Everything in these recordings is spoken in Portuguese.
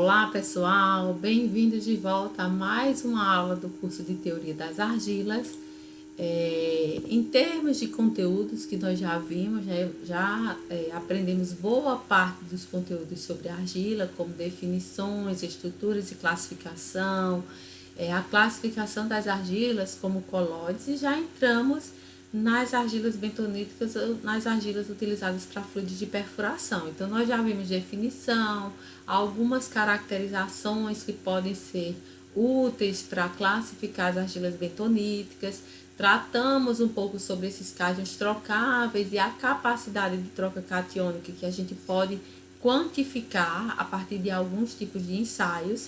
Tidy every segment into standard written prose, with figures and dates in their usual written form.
Olá pessoal, bem-vindos de volta a mais uma aula do curso de Teoria das Argilas. Em termos de conteúdos que nós já vimos, aprendemos boa parte dos conteúdos sobre a argila, como definições, estruturas e classificação, a classificação das argilas como colóides, e já entramos nas argilas bentoníticas ou nas argilas utilizadas para fluidos de perfuração. Então, nós já vimos definição, algumas caracterizações que podem ser úteis para classificar as argilas bentoníticas, tratamos um pouco sobre esses cátions trocáveis e a capacidade de troca catiônica que a gente pode quantificar a partir de alguns tipos de ensaios.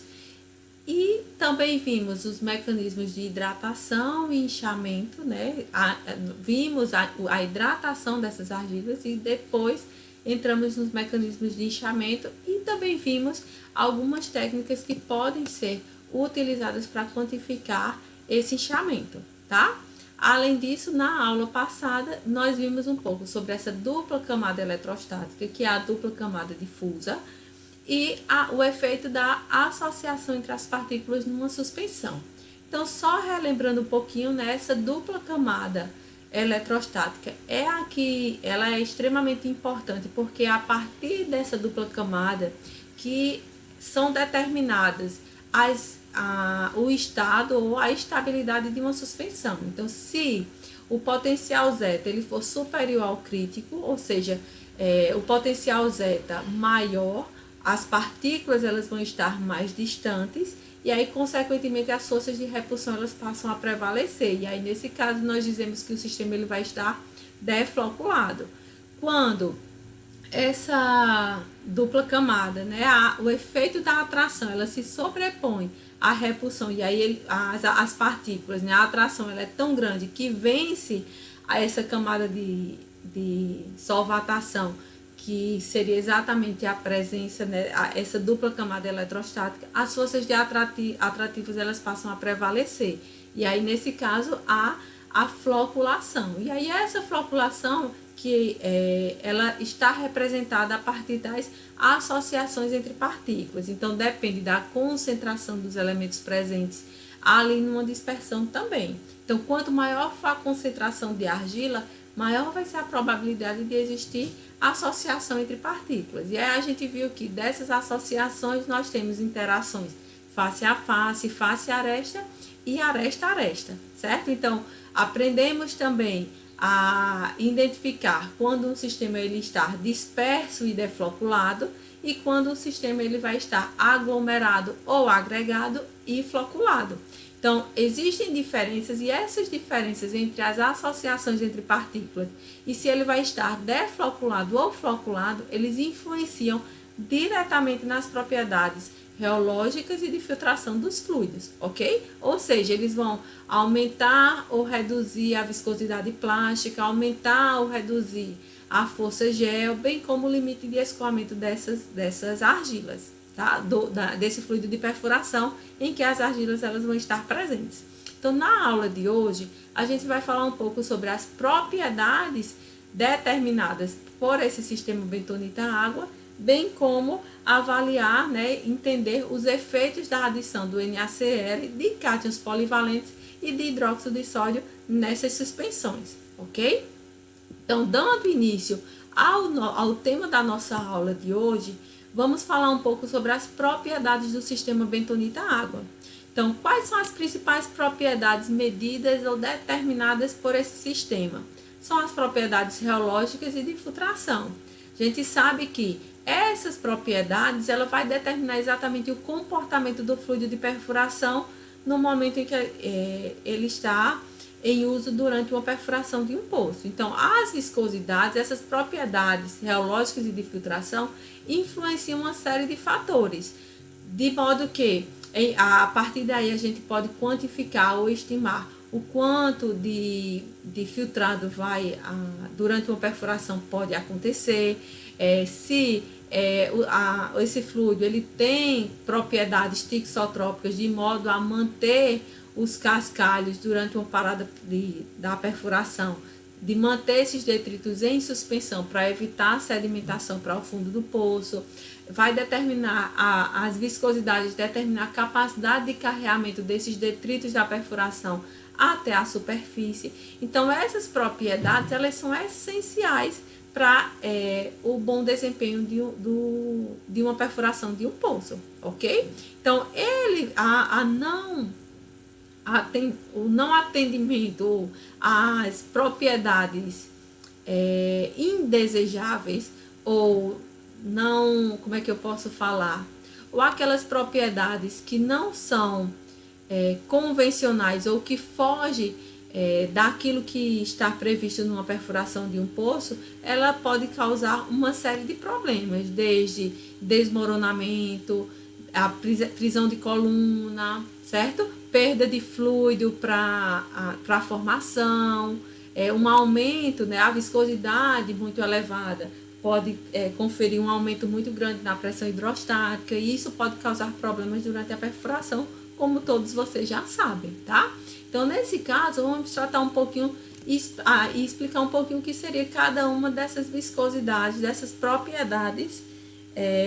E também vimos os mecanismos de hidratação e inchamento, né? Vimos a hidratação dessas argilas e depois entramos nos mecanismos de inchamento e também vimos algumas técnicas que podem ser utilizadas para quantificar esse inchamento, tá? Além disso, na aula passada, nós vimos um pouco sobre essa dupla camada eletrostática, que é a dupla camada difusa, e o efeito da associação entre as partículas numa suspensão. Então, só relembrando um pouquinho, né, essa dupla camada eletrostática ela é extremamente importante, porque é a partir dessa dupla camada que são determinadas o estado ou a estabilidade de uma suspensão. Então, se o potencial zeta ele for superior ao crítico, ou seja, o potencial zeta maior, as partículas elas vão estar mais distantes e aí, consequentemente, as forças de repulsão elas passam a prevalecer. E aí, nesse caso, nós dizemos que o sistema ele vai estar defloculado. Quando essa dupla camada, né, o efeito da atração, ela se sobrepõe à repulsão e aí as partículas, né, a atração ela é tão grande que vence essa camada de solvatação, que seria exatamente a presença, né, essa dupla camada eletrostática, as forças de atrativas elas passam a prevalecer. E aí, nesse caso, há a floculação. E aí, essa floculação que ela está representada a partir das associações entre partículas. Então, depende da concentração dos elementos presentes ali numa dispersão também. Então, quanto maior for a concentração de argila, maior vai ser a probabilidade de existir associação entre partículas. E aí a gente viu que dessas associações nós temos interações face a face, face a aresta e aresta a aresta, certo? Então, aprendemos também a identificar quando um sistema ele está disperso e defloculado e quando o sistema ele vai estar aglomerado ou agregado e floculado. Então, existem diferenças e essas diferenças entre as associações entre partículas e se ele vai estar defloculado ou floculado, eles influenciam diretamente nas propriedades reológicas e de filtração dos fluidos, ok? Ou seja, eles vão aumentar ou reduzir a viscosidade plástica, aumentar ou reduzir a força gel, bem como o limite de escoamento dessas argilas. Tá? Desse fluido de perfuração em que as argilas elas vão estar presentes. Então, na aula de hoje, a gente vai falar um pouco sobre as propriedades determinadas por esse sistema bentonita-água, bem como avaliar, né, entender os efeitos da adição do NaCl, de cátions polivalentes e de hidróxido de sódio nessas suspensões, ok? Então, dando início ao tema da nossa aula de hoje, vamos falar um pouco sobre as propriedades do sistema bentonita-água. Então, quais são as principais propriedades medidas ou determinadas por esse sistema? São as propriedades reológicas e de filtração. A gente sabe que essas propriedades ela vai determinar exatamente o comportamento do fluido de perfuração no momento em que ele está em uso durante uma perfuração de um poço. Então, as viscosidades, essas propriedades reológicas e de filtração influenciam uma série de fatores, de modo que a partir daí a gente pode quantificar ou estimar o quanto de filtrado durante uma perfuração pode acontecer, se esse fluido ele tem propriedades tixotrópicas de modo a manter os cascalhos durante uma parada da perfuração, de manter esses detritos em suspensão para evitar a sedimentação para o fundo do poço, vai determinar as viscosidades, determinar a capacidade de carreamento desses detritos da perfuração até a superfície. Então, essas propriedades, elas são essenciais para o bom desempenho de uma perfuração de um poço, ok? Então, o não atendimento às propriedades indesejáveis ou não, como é que eu posso falar? Ou aquelas propriedades que não são convencionais ou que fogem daquilo que está previsto numa perfuração de um poço, ela pode causar uma série de problemas, desde desmoronamento, a prisão de coluna, certo? Perda de fluido para a formação, um aumento, né, a viscosidade muito elevada pode conferir um aumento muito grande na pressão hidrostática e isso pode causar problemas durante a perfuração, como todos vocês já sabem, tá? Então, nesse caso, vamos tratar um pouquinho e explicar um pouquinho o que seria cada uma dessas viscosidades, dessas propriedades,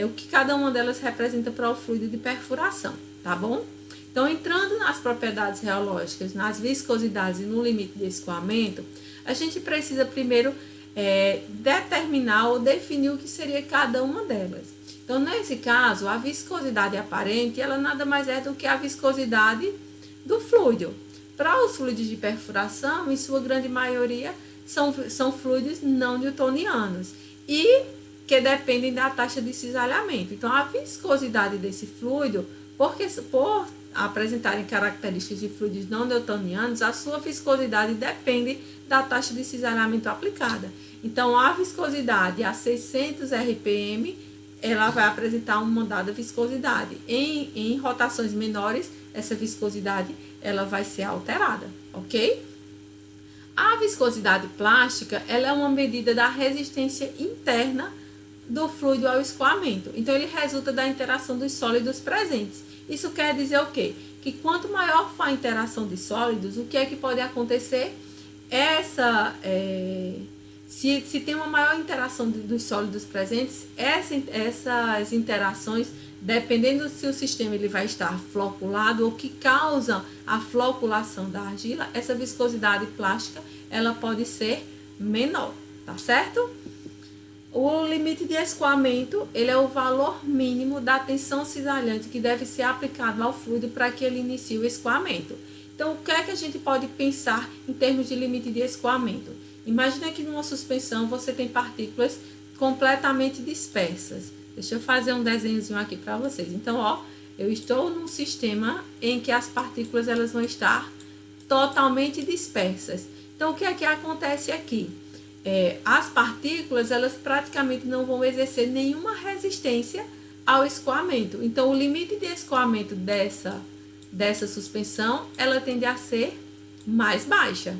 o que cada uma delas representa para o fluido de perfuração, tá bom? Então, entrando nas propriedades reológicas, nas viscosidades e no limite de escoamento, a gente precisa primeiro determinar ou definir o que seria cada uma delas. Então, nesse caso, a viscosidade aparente, ela nada mais é do que a viscosidade do fluido. Para os fluidos de perfuração, em sua grande maioria, são fluidos não newtonianos e que dependem da taxa de cisalhamento. Então, a viscosidade desse fluido, por apresentarem características de fluidos não newtonianos, a sua viscosidade depende da taxa de cisalhamento aplicada. Então, a viscosidade a 600 RPM, ela vai apresentar uma dada viscosidade. Em rotações menores, essa viscosidade ela vai ser alterada, ok? A viscosidade plástica, ela é uma medida da resistência interna do fluido ao escoamento. Então, ele resulta da interação dos sólidos presentes. Isso quer dizer o quê? Que quanto maior for a interação de sólidos, o que é que pode acontecer? Se tem uma maior interação dos sólidos presentes, essas interações, dependendo se o sistema ele vai estar floculado ou que causa a floculação da argila, essa viscosidade plástica ela pode ser menor, tá certo? O limite de escoamento, ele é o valor mínimo da tensão cisalhante que deve ser aplicado ao fluido para que ele inicie o escoamento. Então, o que é que a gente pode pensar em termos de limite de escoamento? Imagina que numa suspensão você tem partículas completamente dispersas. Deixa eu fazer um desenhozinho aqui para vocês. Então, ó, eu estou num sistema em que as partículas elas vão estar totalmente dispersas. Então, o que é que acontece aqui? As partículas, elas praticamente não vão exercer nenhuma resistência ao escoamento. Então, o limite de escoamento dessa suspensão, ela tende a ser mais baixa.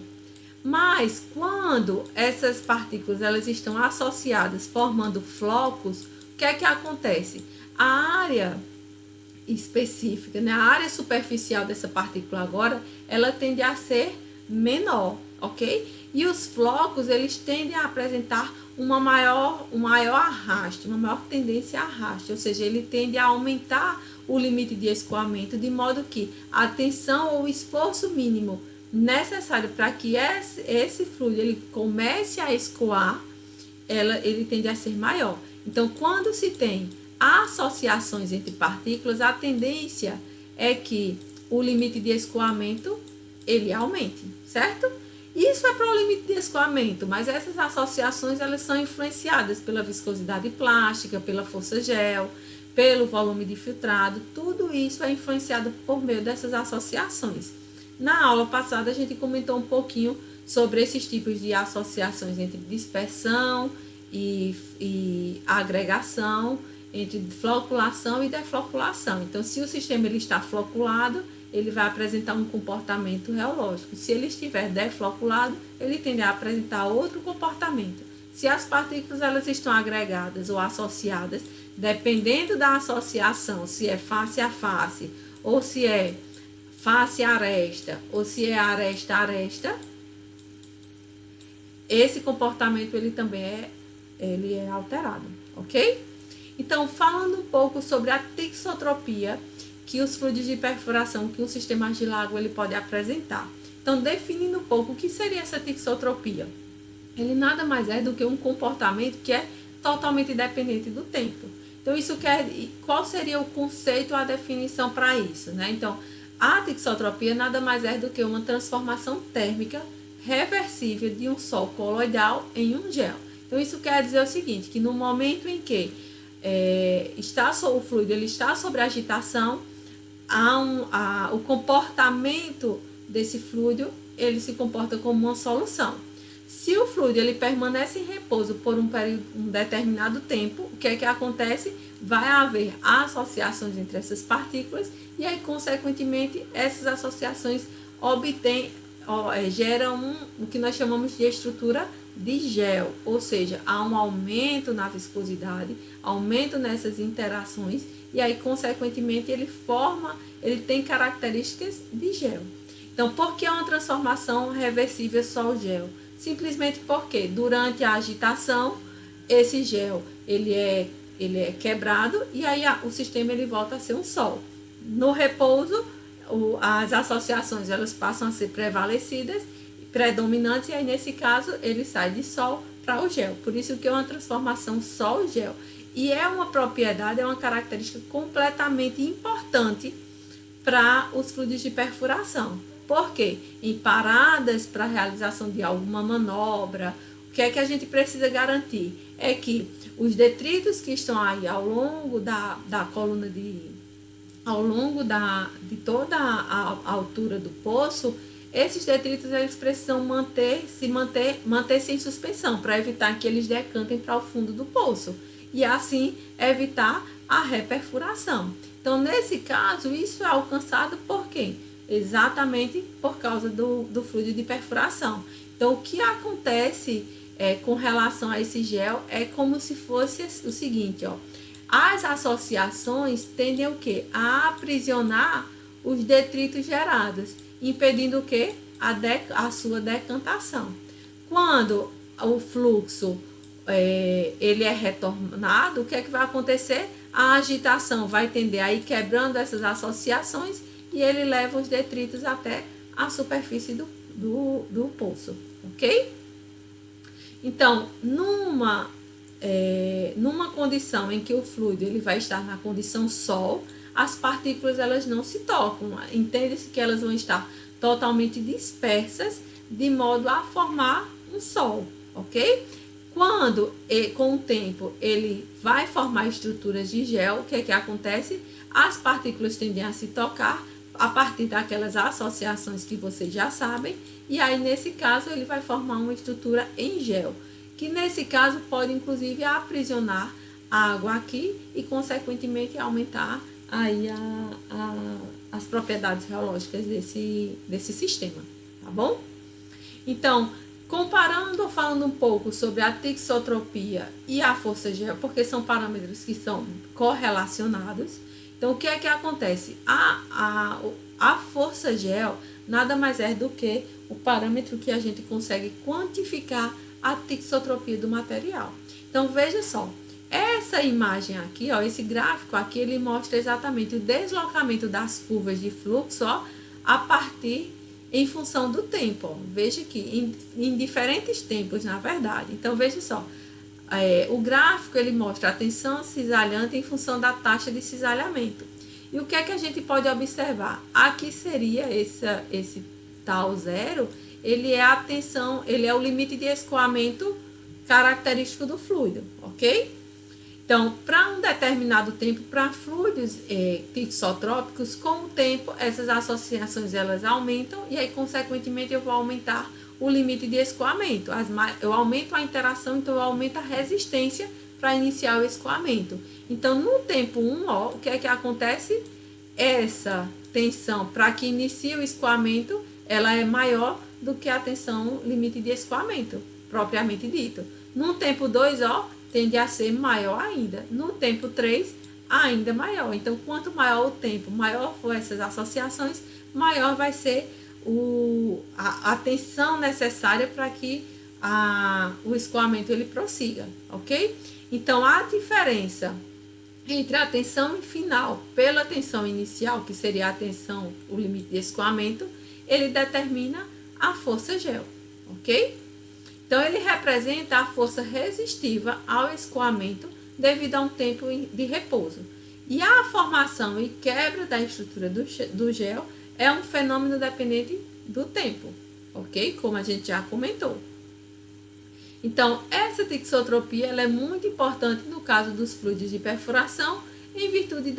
Mas, quando essas partículas elas estão associadas, formando flocos, o que é que acontece? A área específica, né, a área superficial dessa partícula agora, ela tende a ser menor, ok? E os flocos, eles tendem a apresentar um maior arraste, uma maior tendência a arraste, ou seja, ele tende a aumentar o limite de escoamento, de modo que a tensão ou o esforço mínimo necessário para que esse fluido ele comece a escoar, ele tende a ser maior. Então, quando se tem associações entre partículas, a tendência é que o limite de escoamento ele aumente, certo? Isso é para o limite de escoamento, mas essas associações elas são influenciadas pela viscosidade plástica, pela força gel, pelo volume de filtrado, tudo isso é influenciado por meio dessas associações. Na aula passada a gente comentou um pouquinho sobre esses tipos de associações entre dispersão e agregação, entre floculação e defloculação. Então, se o sistema ele está floculado, ele vai apresentar um comportamento reológico. Se ele estiver defloculado, ele tende a apresentar outro comportamento. Se as partículas elas estão agregadas ou associadas, dependendo da associação, se é face a face, ou se é face a aresta, ou se é aresta a aresta, esse comportamento ele também é alterado, ok? Então, falando um pouco sobre a tixotropia que os fluidos de perfuração, que um sistema argilágeo ele pode apresentar. Então, definindo um pouco o que seria essa tixotropia. Ele nada mais é do que um comportamento que é totalmente dependente do tempo. Então, isso quer, qual seria o conceito, a definição para isso, né? Então, a tixotropia nada mais é do que uma transformação térmica reversível de um sol coloidal em um gel. Então, isso quer dizer o seguinte, que no momento em que o fluido ele está sobre agitação, o comportamento desse fluido ele se comporta como uma solução. Se o fluido ele permanece em repouso por um determinado tempo, o que é que acontece? Vai haver associações entre essas partículas e aí, consequentemente, essas associações geram o que nós chamamos de estrutura de gel, ou seja, há um aumento na viscosidade, aumento nessas interações e aí, consequentemente, ele tem características de gel. Então, por que é uma transformação reversível sol-gel? Simplesmente porque durante a agitação, esse gel ele é quebrado e aí o sistema ele volta a ser um sol. No repouso, as associações elas passam a ser prevalecidas, predominantes, e aí nesse caso ele sai de sol para o gel. Por isso que é uma transformação sol-gel. E é uma propriedade, é uma característica completamente importante para os fluidos de perfuração. Por quê? Em paradas para a realização de alguma manobra, o que é que a gente precisa garantir? É que os detritos que estão aí ao longo da coluna ao longo de toda a altura do poço, esses detritos eles precisam manter-se em suspensão para evitar que eles decantem para o fundo do poço e assim evitar a reperfuração. Então, nesse caso, isso é alcançado por quê? Exatamente por causa do fluido de perfuração. Então, o que acontece com relação a esse gel é como se fosse o seguinte, ó. As associações tendem o quê? A aprisionar os detritos gerados, impedindo o quê? A sua decantação. Quando o fluxo ele é retornado, o que é que vai acontecer? A agitação vai tender a ir quebrando essas associações e ele leva os detritos até a superfície do poço, ok? Então, numa condição em que o fluido ele vai estar na condição sol, as partículas elas não se tocam, entende-se que elas vão estar totalmente dispersas, de modo a formar um sol, ok? Quando, com o tempo, ele vai formar estruturas de gel, o que é que acontece? As partículas tendem a se tocar a partir daquelas associações que vocês já sabem, e aí, nesse caso, ele vai formar uma estrutura em gel, que nesse caso pode, inclusive, aprisionar a água aqui e, consequentemente, aumentar aí as propriedades geológicas desse sistema, tá bom? Então, comparando ou falando um pouco sobre a tixotropia e a força gel, porque são parâmetros que são correlacionados. Então, o que é que acontece? A força gel nada mais é do que o parâmetro que a gente consegue quantificar a tixotropia do material. Então, veja só, essa imagem aqui, ó, esse gráfico aqui, ele mostra exatamente o deslocamento das curvas de fluxo, ó, a partir em função do tempo, ó. Veja aqui, em diferentes tempos, na verdade. Então, veja só, o gráfico ele mostra a tensão cisalhante em função da taxa de cisalhamento. E o que é que a gente pode observar? Aqui seria esse tal zero, ele é a tensão, ele é o limite de escoamento característico do fluido, ok? Então, para um determinado tempo, para fluidos tixotrópicos, com o tempo, essas associações elas aumentam e aí, consequentemente, eu vou aumentar o limite de escoamento. Eu aumento a interação, então eu aumento a resistência para iniciar o escoamento. Então, no tempo 1, ó, o que é que acontece? Essa tensão para que inicie o escoamento, ela é maior do que a tensão limite de escoamento, propriamente dito. No tempo 2, ó, tende a ser maior ainda. No tempo 3, ainda maior. Então, quanto maior o tempo, maior for essas associações, maior vai ser a tensão necessária para que o escoamento ele prossiga, ok? Então, a diferença entre a tensão final pela tensão inicial, que seria a tensão, o limite de escoamento, ele determina a força gel, ok? Então, ele representa a força resistiva ao escoamento devido a um tempo de repouso. E a formação e quebra da estrutura do gel é um fenômeno dependente do tempo, ok? Como a gente já comentou. Então, essa tixotropia ela é muito importante no caso dos fluidos de perfuração, em virtude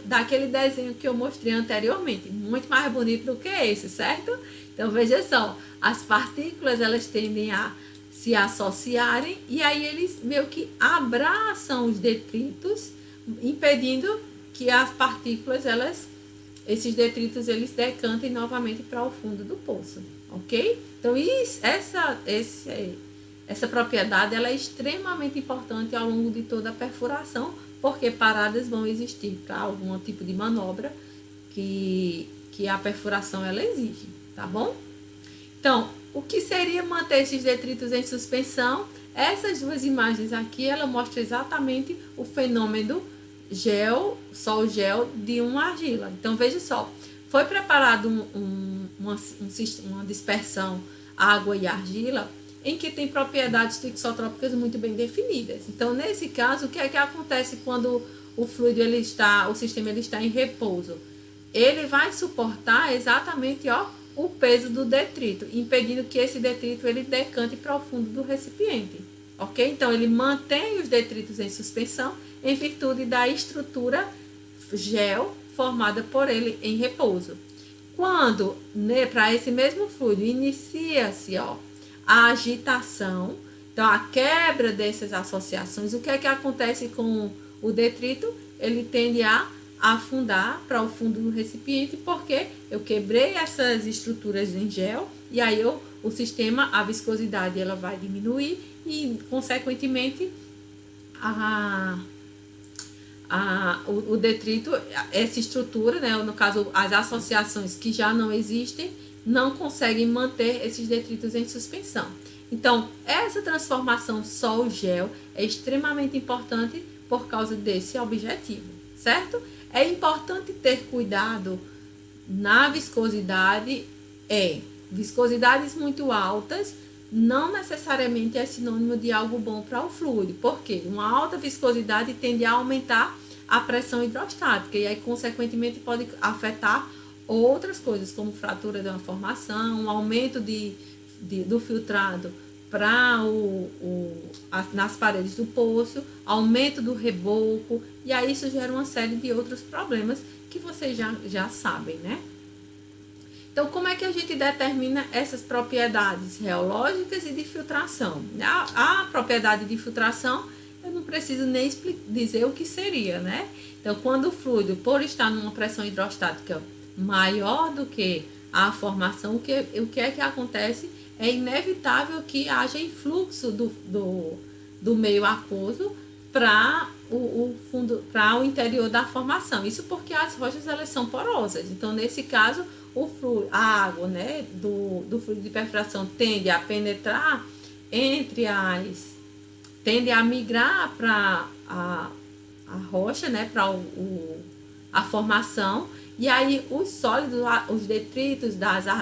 daquele desenho que eu mostrei anteriormente. Muito mais bonito do que esse, certo? Então, veja só, as partículas elas tendem a se associarem e aí eles meio que abraçam os detritos, impedindo que as partículas, esses detritos, eles decantem novamente para o fundo do poço, ok? Então, essa propriedade ela é extremamente importante ao longo de toda a perfuração, porque paradas vão existir para algum tipo de manobra que a perfuração ela exige, tá bom? Então, o que seria manter esses detritos em suspensão? Essas duas imagens aqui, ela mostra exatamente o fenômeno sol-gel de uma argila. Então, veja só, foi preparado uma dispersão água e argila em que tem propriedades tixotrópicas muito bem definidas. Então, nesse caso, o que é que acontece quando o fluido o sistema está em repouso? Ele vai suportar exatamente, o peso do detrito, impedindo que esse detrito ele decante para o fundo do recipiente, ok? Então, ele mantém os detritos em suspensão em virtude da estrutura gel formada por ele em repouso. Quando, para esse mesmo fluido, inicia-se, a agitação, então a quebra dessas associações, o que é que acontece com o detrito? Ele tende a afundar para o fundo do recipiente, porque eu quebrei essas estruturas em gel e aí o sistema, a viscosidade ela vai diminuir e consequentemente o detrito, essa estrutura, né, no caso as associações que já não existem, não conseguem manter esses detritos em suspensão. Então, essa transformação sol-gel é extremamente importante por causa desse objetivo, certo? É importante ter cuidado na viscosidade, viscosidades muito altas não necessariamente é sinônimo de algo bom para o fluido, porque uma alta viscosidade tende a aumentar a pressão hidrostática e aí, consequentemente, pode afetar outras coisas, como fratura de uma formação, um aumento do filtrado nas paredes do poço, aumento do reboco, e aí isso gera uma série de outros problemas que vocês já sabem, né? Então, como é que a gente determina essas propriedades reológicas e de filtração? A propriedade de filtração, eu não preciso nem dizer o que seria, né? Então, quando o fluido, por estar numa pressão hidrostática maior do que a formação, o que é que acontece? É inevitável que haja influxo do meio aquoso para o fundo, para o interior da formação. Isso porque as rochas elas são porosas. Então, nesse caso, a água, né, do fluido de perfuração tende a penetrar tende a migrar para a rocha, né, para a formação, e aí os sólidos, os detritos,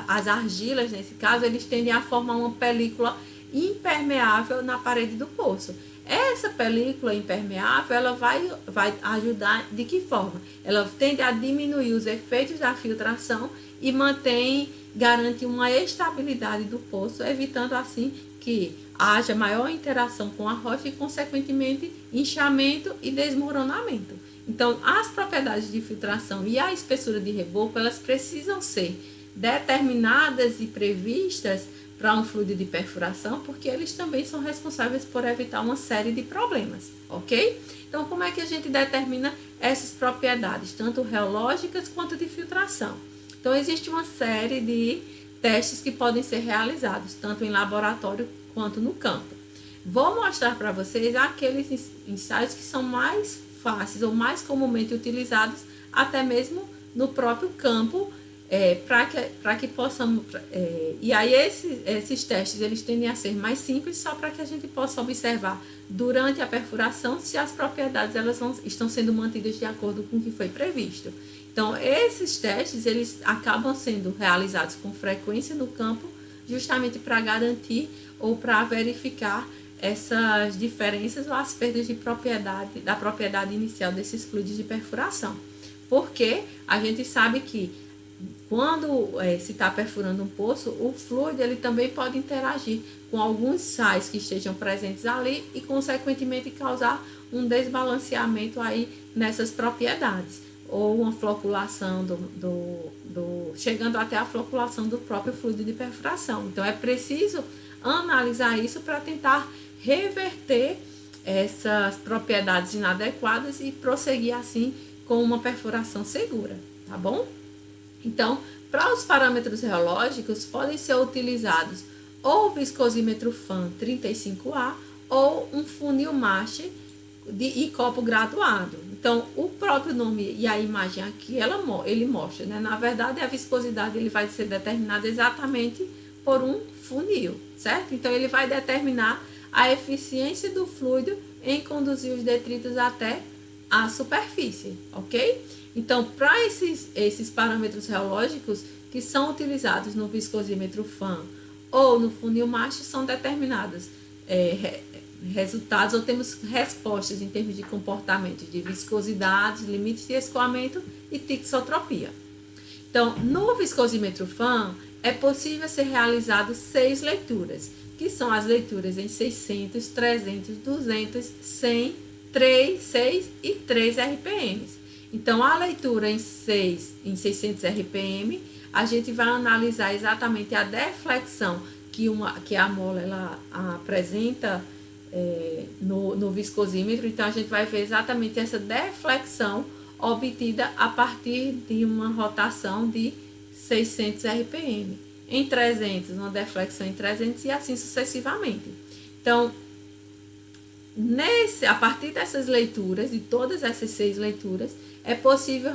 as argilas, nesse caso, eles tendem a formar uma película impermeável na parede do poço. Essa película impermeável, ela vai ajudar de que forma? Ela tende a diminuir os efeitos da filtração e garante uma estabilidade do poço, evitando assim que haja maior interação com a rocha e, consequentemente, inchamento e desmoronamento. Então, as propriedades de filtração e a espessura de reboco, elas precisam ser determinadas e previstas para um fluido de perfuração, porque eles também são responsáveis por evitar uma série de problemas, ok? Então, como é que a gente determina essas propriedades, tanto reológicas quanto de filtração? Então, existe uma série de testes que podem ser realizados, tanto em laboratório quanto no campo. Vou mostrar para vocês aqueles ensaios que são mais fáceis ou mais comumente utilizados, até mesmo no próprio campo, para que possamos... e aí esses testes, eles tendem a ser mais simples, só para que a gente possa observar durante a perfuração se as propriedades estão sendo mantidas de acordo com o que foi previsto. Então, esses testes, eles acabam sendo realizados com frequência no campo, justamente para garantir ou para verificar essas diferenças ou as perdas da propriedade inicial desses fluidos de perfuração. Porque a gente sabe que quando se está perfurando um poço, o fluido ele também pode interagir com alguns sais que estejam presentes ali e, consequentemente, causar um desbalanceamento aí nessas propriedades, ou uma floculação chegando até a floculação do próprio fluido de perfuração. Então, é preciso analisar isso para tentar reverter essas propriedades inadequadas e prosseguir assim com uma perfuração segura, tá bom? Então, para os parâmetros reológicos, podem ser utilizados ou o viscosímetro FAM 35A ou um funil Mache e copo graduado. Então, o próprio nome e a imagem aqui, ele mostra, né? Na verdade, a viscosidade ele vai ser determinada exatamente por um funil, certo? Então, ele vai determinar a eficiência do fluido em conduzir os detritos até a superfície, ok? Então, para esses parâmetros reológicos que são utilizados no viscosímetro FAM ou no funil Mache, são determinados resultados ou temos respostas em termos de comportamento de viscosidade, limites de escoamento e tixotropia. Então, no viscosímetro FAM, é possível ser realizado 6 leituras, que são as leituras em 600, 300, 200, 100, 3, 6 e 3 RPMs. Então, a leitura em 600 RPM, a gente vai analisar exatamente a deflexão que a mola ela apresenta no viscosímetro. Então, a gente vai ver exatamente essa deflexão obtida a partir de uma rotação de 600 RPM. Em 300, uma deflexão em 300 e assim sucessivamente. Então, a partir dessas leituras, de todas essas 6 leituras, é possível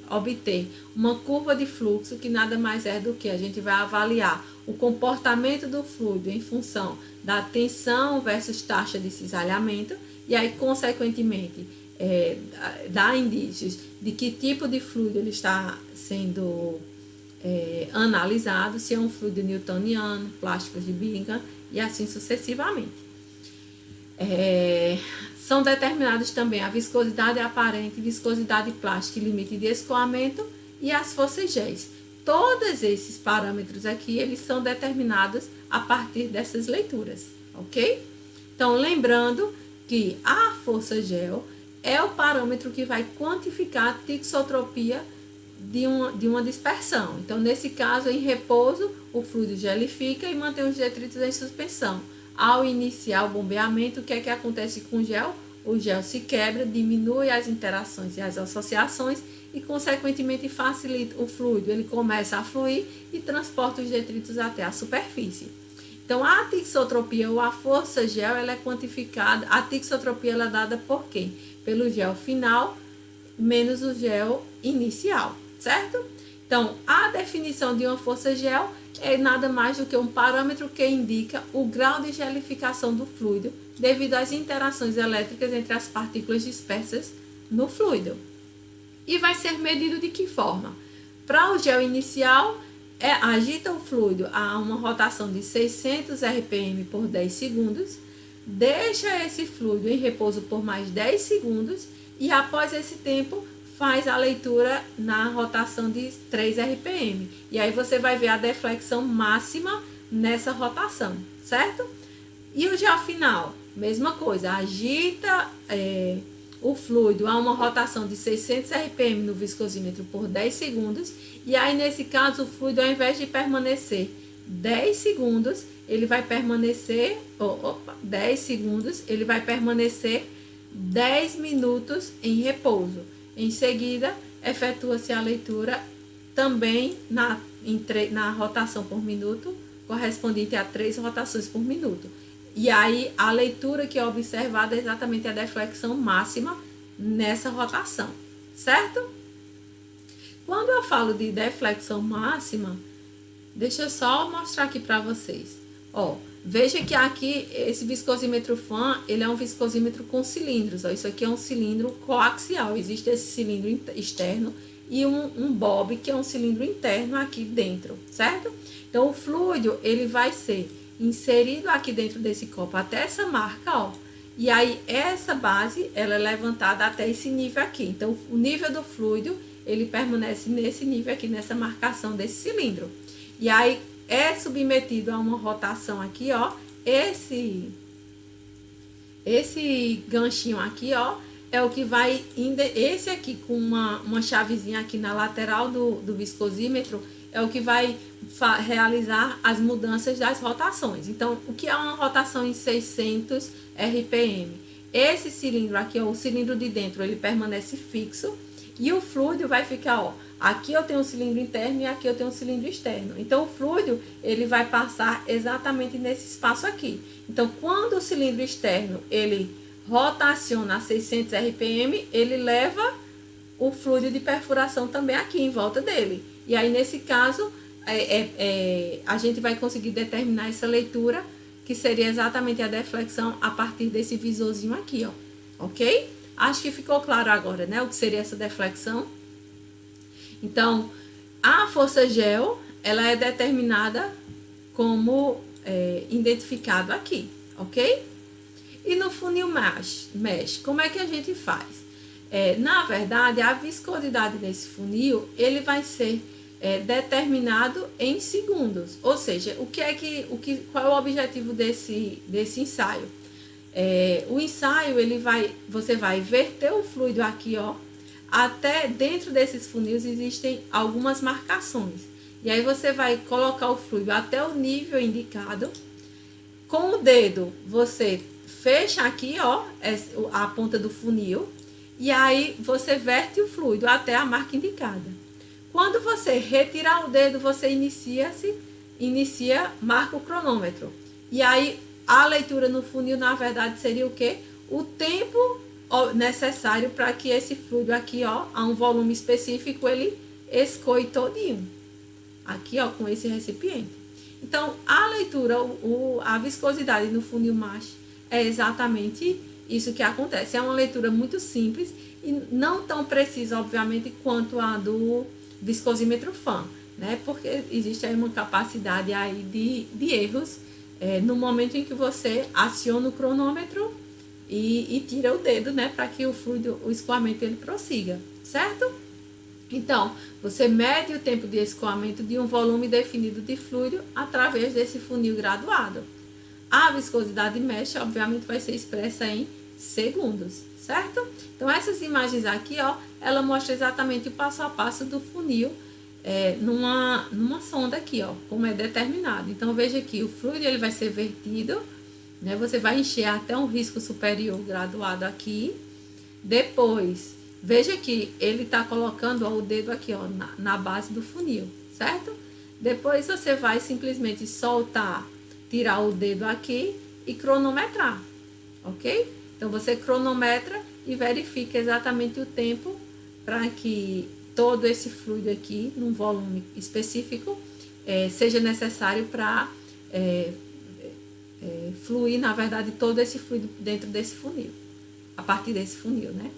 obter uma curva de fluxo que nada mais é do que a gente vai avaliar o comportamento do fluido em função da tensão versus taxa de cisalhamento e aí, consequentemente, dá indícios de que tipo de fluido ele está sendo analisado, se é um fluido newtoniano, plásticos de Bingham e assim sucessivamente. São determinados também a viscosidade aparente, viscosidade plástica e limite de escoamento e as forças G. Todos esses parâmetros aqui, eles são determinados a partir dessas leituras, ok? Então, lembrando que a força G é o parâmetro que vai quantificar a tixotropia de uma dispersão. Então, nesse caso, em repouso, o fluido gelifica e mantém os detritos em suspensão. Ao iniciar o bombeamento, o que é que acontece com o gel? O gel se quebra, diminui as interações e as associações e, consequentemente, facilita o fluido. Ele começa a fluir e transporta os detritos até a superfície. Então, a tixotropia ou a força gel, ela é quantificada. A tixotropia ela é dada por quem? Pelo gel final menos o gel inicial, certo? Então, a definição de uma força gel é nada mais do que um parâmetro que indica o grau de gelificação do fluido devido às interações elétricas entre as partículas dispersas no fluido. E vai ser medido de que forma? Para o gel inicial, agita o fluido a uma rotação de 600 RPM por 10 segundos, deixa esse fluido em repouso por mais 10 segundos e após esse tempo faz a leitura na rotação de 3 RPM. E aí você vai ver a deflexão máxima nessa rotação, certo? E o gel final, mesma coisa, agita o fluido a uma rotação de 600 RPM no viscosímetro por 10 segundos. E aí, nesse caso, o fluido, ao invés de permanecer 10 segundos, ele vai permanecer, 10 segundos, ele vai permanecer 10 minutos em repouso. Em seguida, efetua-se a leitura também na rotação por minuto, correspondente a 3 rotações por minuto. E aí, a leitura que é observada é exatamente a deflexão máxima nessa rotação, certo? Quando eu falo de deflexão máxima, deixa eu só mostrar aqui para vocês. Ó, veja que aqui esse viscosímetro FAM, ele é um viscosímetro com cilindros. Ó, isso aqui é um cilindro coaxial. Existe esse cilindro externo e um bob, que é um cilindro interno aqui dentro, certo? Então, o fluido, ele vai ser inserido aqui dentro desse copo até essa marca, ó. E aí, essa base, ela é levantada até esse nível aqui. Então, o nível do fluido, ele permanece nesse nível aqui, nessa marcação desse cilindro. E aí, é submetido a uma rotação aqui, ó. Esse ganchinho aqui, ó, é o que vai... Esse aqui, com uma chavezinha aqui na lateral do viscosímetro, é o que vai realizar as mudanças das rotações. Então, o que é uma rotação em 600 RPM? Esse cilindro aqui, ó, o cilindro de dentro, ele permanece fixo e o fluido vai ficar, ó, aqui eu tenho um cilindro interno e aqui eu tenho um cilindro externo. Então, o fluido, ele vai passar exatamente nesse espaço aqui. Então, quando o cilindro externo, ele rotaciona a 600 RPM, ele leva o fluido de perfuração também aqui em volta dele. E aí, nesse caso, a gente vai conseguir determinar essa leitura, que seria exatamente a deflexão a partir desse visorzinho aqui, ó. Ok? Acho que ficou claro agora, né? O que seria essa deflexão. Então, a força gel, ela é determinada como identificado aqui, ok? E no funil mesh, como é que a gente faz? Na verdade, a viscosidade desse funil, ele vai ser determinado em segundos. Ou seja, qual é o objetivo desse ensaio? O ensaio, você vai verter o fluido aqui, ó, até dentro desses funis existem algumas marcações. E aí você vai colocar o fluido até o nível indicado. Com o dedo, você fecha aqui, ó, a ponta do funil. E aí você verte o fluido até a marca indicada. Quando você retirar o dedo, você marca o cronômetro. E aí a leitura no funil, na verdade, seria o quê? O tempo necessário para que esse fluido aqui, ó, a um volume específico, ele escoe todinho. Aqui, ó, com esse recipiente. Então, a leitura, a viscosidade no funil mesh é exatamente isso que acontece. É uma leitura muito simples e não tão precisa, obviamente, quanto a do viscosímetro FAM, né? Porque existe aí uma capacidade aí de erros no momento em que você aciona o cronômetro e tira o dedo, né? Para que o fluido, o escoamento, ele prossiga, certo? Então, você mede o tempo de escoamento de um volume definido de fluido através desse funil graduado. A viscosidade mesh, obviamente, vai ser expressa em segundos, certo? Então, essas imagens aqui, ó, ela mostra exatamente o passo a passo do funil numa sonda aqui, ó, como é determinado. Então, veja que o fluido, ele vai ser vertido, né? Você vai encher até um risco superior graduado aqui. Depois, veja que ele está colocando, ó, o dedo aqui, ó, na base do funil, certo? Depois você vai simplesmente soltar, tirar o dedo aqui e cronometrar, ok? Então você cronometra e verifica exatamente o tempo para que todo esse fluido aqui, num volume específico, seja necessário para fluir, na verdade, todo esse fluido dentro desse funil, a partir desse funil, né?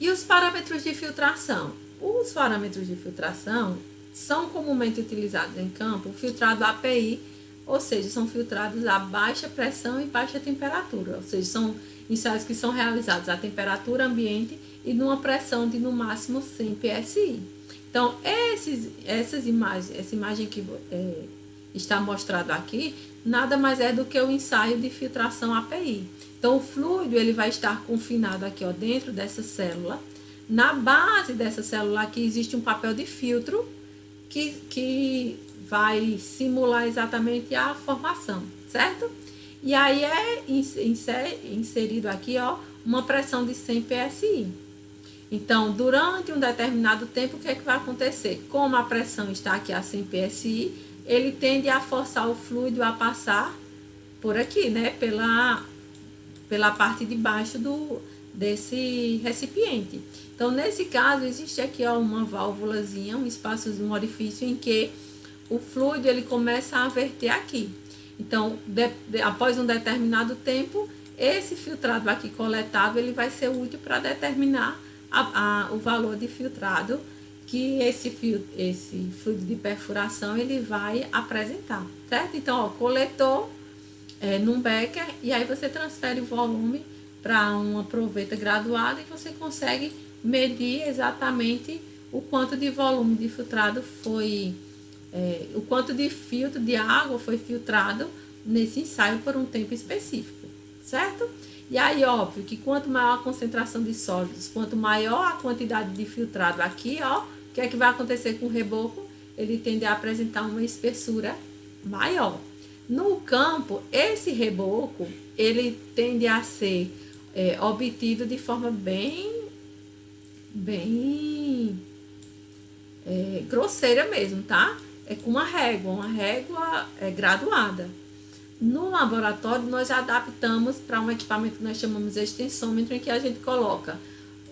E os parâmetros de filtração? Os parâmetros de filtração são comumente utilizados em campo, o filtrado API, ou seja, são filtrados a baixa pressão e baixa temperatura, ou seja, são ensaios que são realizados a temperatura ambiente e numa pressão de no máximo 100 psi. Então, essa imagem que está mostrado aqui, nada mais é do que o ensaio de filtração API. Então, o fluido, ele vai estar confinado aqui, ó, dentro dessa célula. Na base dessa célula aqui existe um papel de filtro que vai simular exatamente a formação, certo? E aí é inserido aqui, ó, uma pressão de 100 psi. Então, durante um determinado tempo, o que é que vai acontecer? Como a pressão está aqui a 100 psi, ele tende a forçar o fluido a passar por aqui, né? Pela parte de baixo desse recipiente. Então, nesse caso, existe aqui ó, uma válvulazinha, um espaço, um orifício em que o fluido ele começa a verter aqui. Então, após um determinado tempo, esse filtrado aqui coletado, ele vai ser útil para determinar o valor de filtrado que esse fluido de perfuração ele vai apresentar, certo? Então, ó, coletou num becker e aí você transfere o volume para uma proveta graduada e você consegue medir exatamente o quanto de volume de filtrado foi, o quanto de filtro de água foi filtrado nesse ensaio por um tempo específico, certo? E aí, óbvio, que quanto maior a concentração de sólidos, quanto maior a quantidade de filtrado aqui, ó, o que é que vai acontecer com o reboco? Ele tende a apresentar uma espessura maior. No campo, esse reboco, ele tende a ser obtido de forma bem grosseira mesmo, tá? É com uma régua graduada. No laboratório, nós adaptamos para um equipamento que nós chamamos de extensômetro, em que a gente coloca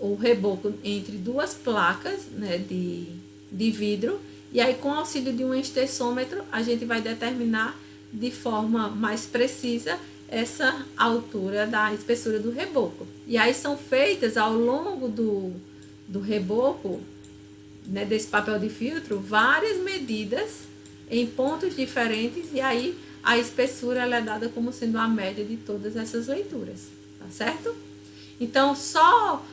o reboco entre duas placas, né, de vidro, e aí com o auxílio de um extensômetro, a gente vai determinar de forma mais precisa essa altura da espessura do reboco. E aí são feitas ao longo do reboco, né, desse papel de filtro, várias medidas em pontos diferentes, e aí a espessura ela é dada como sendo a média de todas essas leituras, tá certo? Então, só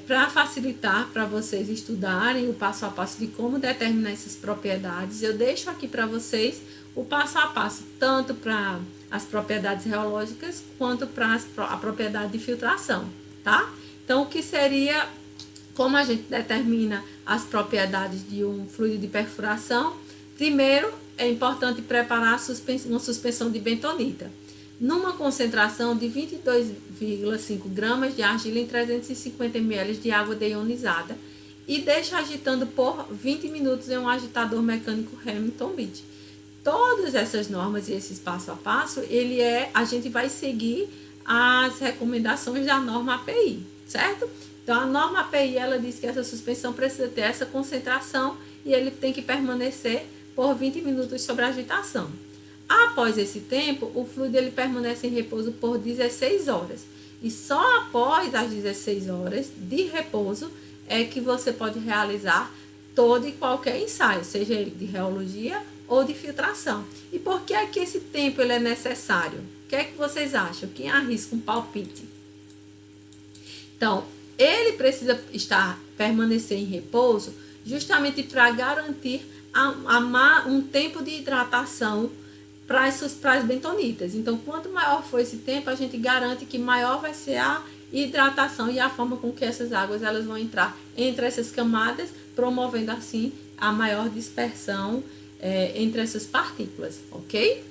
para facilitar para vocês estudarem o passo a passo de como determinar essas propriedades, eu deixo aqui para vocês o passo a passo, tanto para as propriedades reológicas quanto para a propriedade de filtração, tá? Então, o que seria, como a gente determina as propriedades de um fluido de perfuração? Primeiro, é importante preparar uma suspensão de bentonita numa concentração de 22,5 gramas de argila em 350 ml de água deionizada e deixa agitando por 20 minutos em um agitador mecânico Hamilton Beach. Todas essas normas e esses passo a passo, a gente vai seguir as recomendações da norma API, certo? Então, a norma API, ela diz que essa suspensão precisa ter essa concentração e ele tem que permanecer por 20 minutos sobre a agitação. Após esse tempo, o fluido ele permanece em repouso por 16 horas. E só após as 16 horas de repouso é que você pode realizar todo e qualquer ensaio, seja ele de reologia ou de filtração. E por que é que esse tempo ele é necessário? O que é que vocês acham? Quem arrisca um palpite? Então, ele precisa permanecer em repouso justamente para garantir um tempo de hidratação para as bentonitas. Então, quanto maior for esse tempo, a gente garante que maior vai ser a hidratação e a forma com que essas águas elas vão entrar entre essas camadas, promovendo assim a maior dispersão entre essas partículas, ok?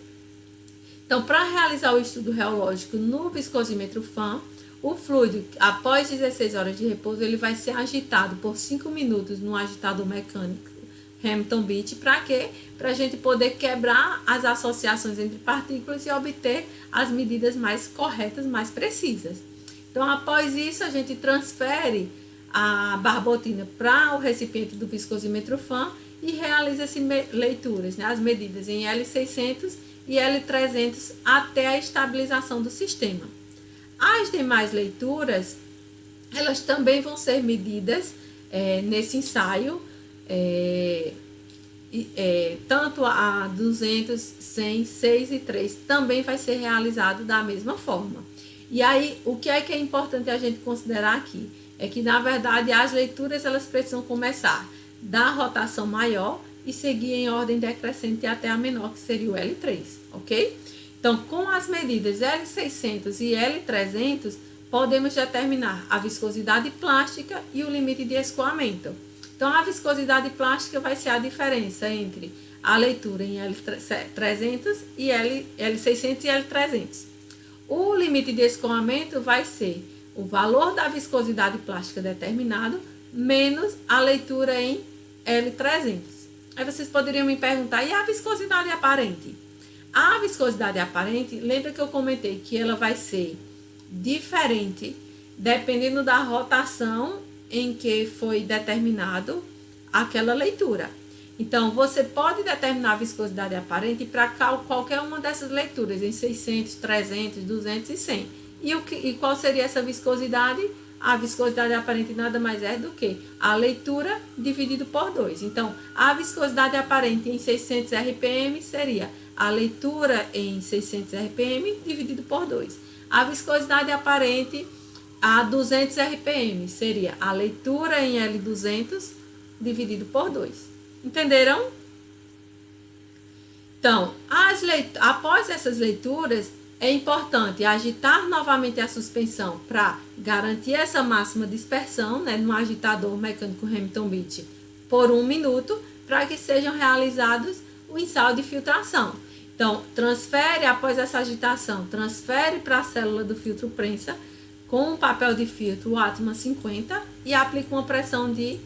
Então, para realizar o estudo reológico no viscosímetro FAM, o fluido, após 16 horas de repouso, ele vai ser agitado por 5 minutos no agitador mecânico Hamilton Beach. Para quê? Para a gente poder quebrar as associações entre partículas e obter as medidas mais corretas, mais precisas. Então, após isso, a gente transfere a barbotina para o recipiente do viscosímetro FAM e realiza as leituras, né, as medidas em L600 e L300 até a estabilização do sistema. As demais leituras, elas também vão ser medidas nesse ensaio, tanto a 200, 100, 6 e 3 também vai ser realizado da mesma forma. E aí, o que é importante a gente considerar aqui? É que, na verdade, as leituras elas precisam começar da rotação maior e seguir em ordem decrescente até a menor, que seria o L3, ok? Então, com as medidas L600 e L300, podemos determinar a viscosidade plástica e o limite de escoamento. Então, a viscosidade plástica vai ser a diferença entre a leitura em L600 e L300. O limite de escoamento vai ser o valor da viscosidade plástica determinado menos a leitura em L300. Aí vocês poderiam me perguntar, e a viscosidade aparente? A viscosidade aparente, lembra que eu comentei que ela vai ser diferente dependendo da rotação em que foi determinado aquela leitura. Então, você pode determinar a viscosidade aparente para qualquer uma dessas leituras, em 600, 300, 200 e 100. E qual seria essa viscosidade? A viscosidade aparente nada mais é do que a leitura dividido por 2. Então, a viscosidade aparente em 600 RPM seria a leitura em 600 RPM dividido por 2. A viscosidade aparente a 200 RPM seria a leitura em L200 dividido por 2. Entenderam? Então, após essas leituras, é importante agitar novamente a suspensão para garantir essa máxima dispersão, né, no agitador mecânico Hamilton-Beach por 1 minuto, para que sejam realizados o ensaio de filtração. Então, após essa agitação, transfere para a célula do filtro prensa com um papel de filtro Atma 50 e aplica uma pressão de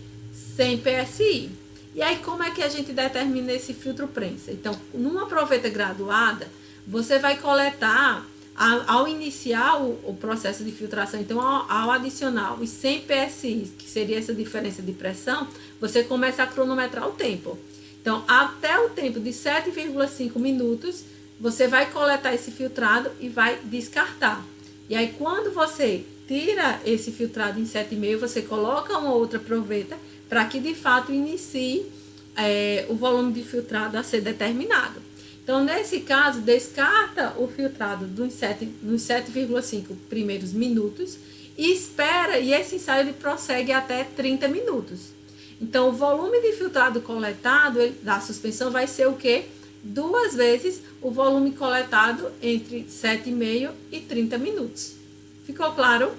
100 PSI. E aí, como é que a gente determina esse filtro prensa? Então, numa proveta graduada, você vai coletar, ao iniciar o processo de filtração, então ao adicionar os 100 PSI, que seria essa diferença de pressão, você começa a cronometrar o tempo. Então, até o tempo de 7,5 minutos, você vai coletar esse filtrado e vai descartar. E aí, quando você tira esse filtrado em 7,5, você coloca uma outra proveta para que, de fato, inicie o volume de filtrado a ser determinado. Então, nesse caso, descarta o filtrado nos 7,5 primeiros minutos e espera, e esse ensaio ele prossegue até 30 minutos. Então, o volume de filtrado coletado da suspensão vai ser o quê? 2 vezes o volume coletado entre 7,5 e 30 minutos. Ficou claro?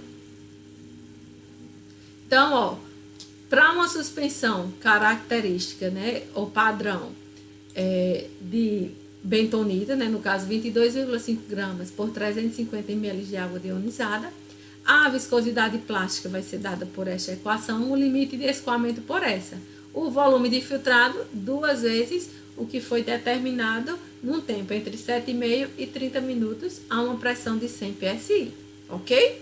Então, ó, para uma suspensão característica, né, ou padrão de bentonita, né, no caso 22,5 gramas por 350 ml de água deionizada, a viscosidade plástica vai ser dada por esta equação, o limite de escoamento por essa. O volume de filtrado, 2 vezes o que foi determinado num tempo entre 7,5 e 30 minutos a uma pressão de 100 PSI, ok?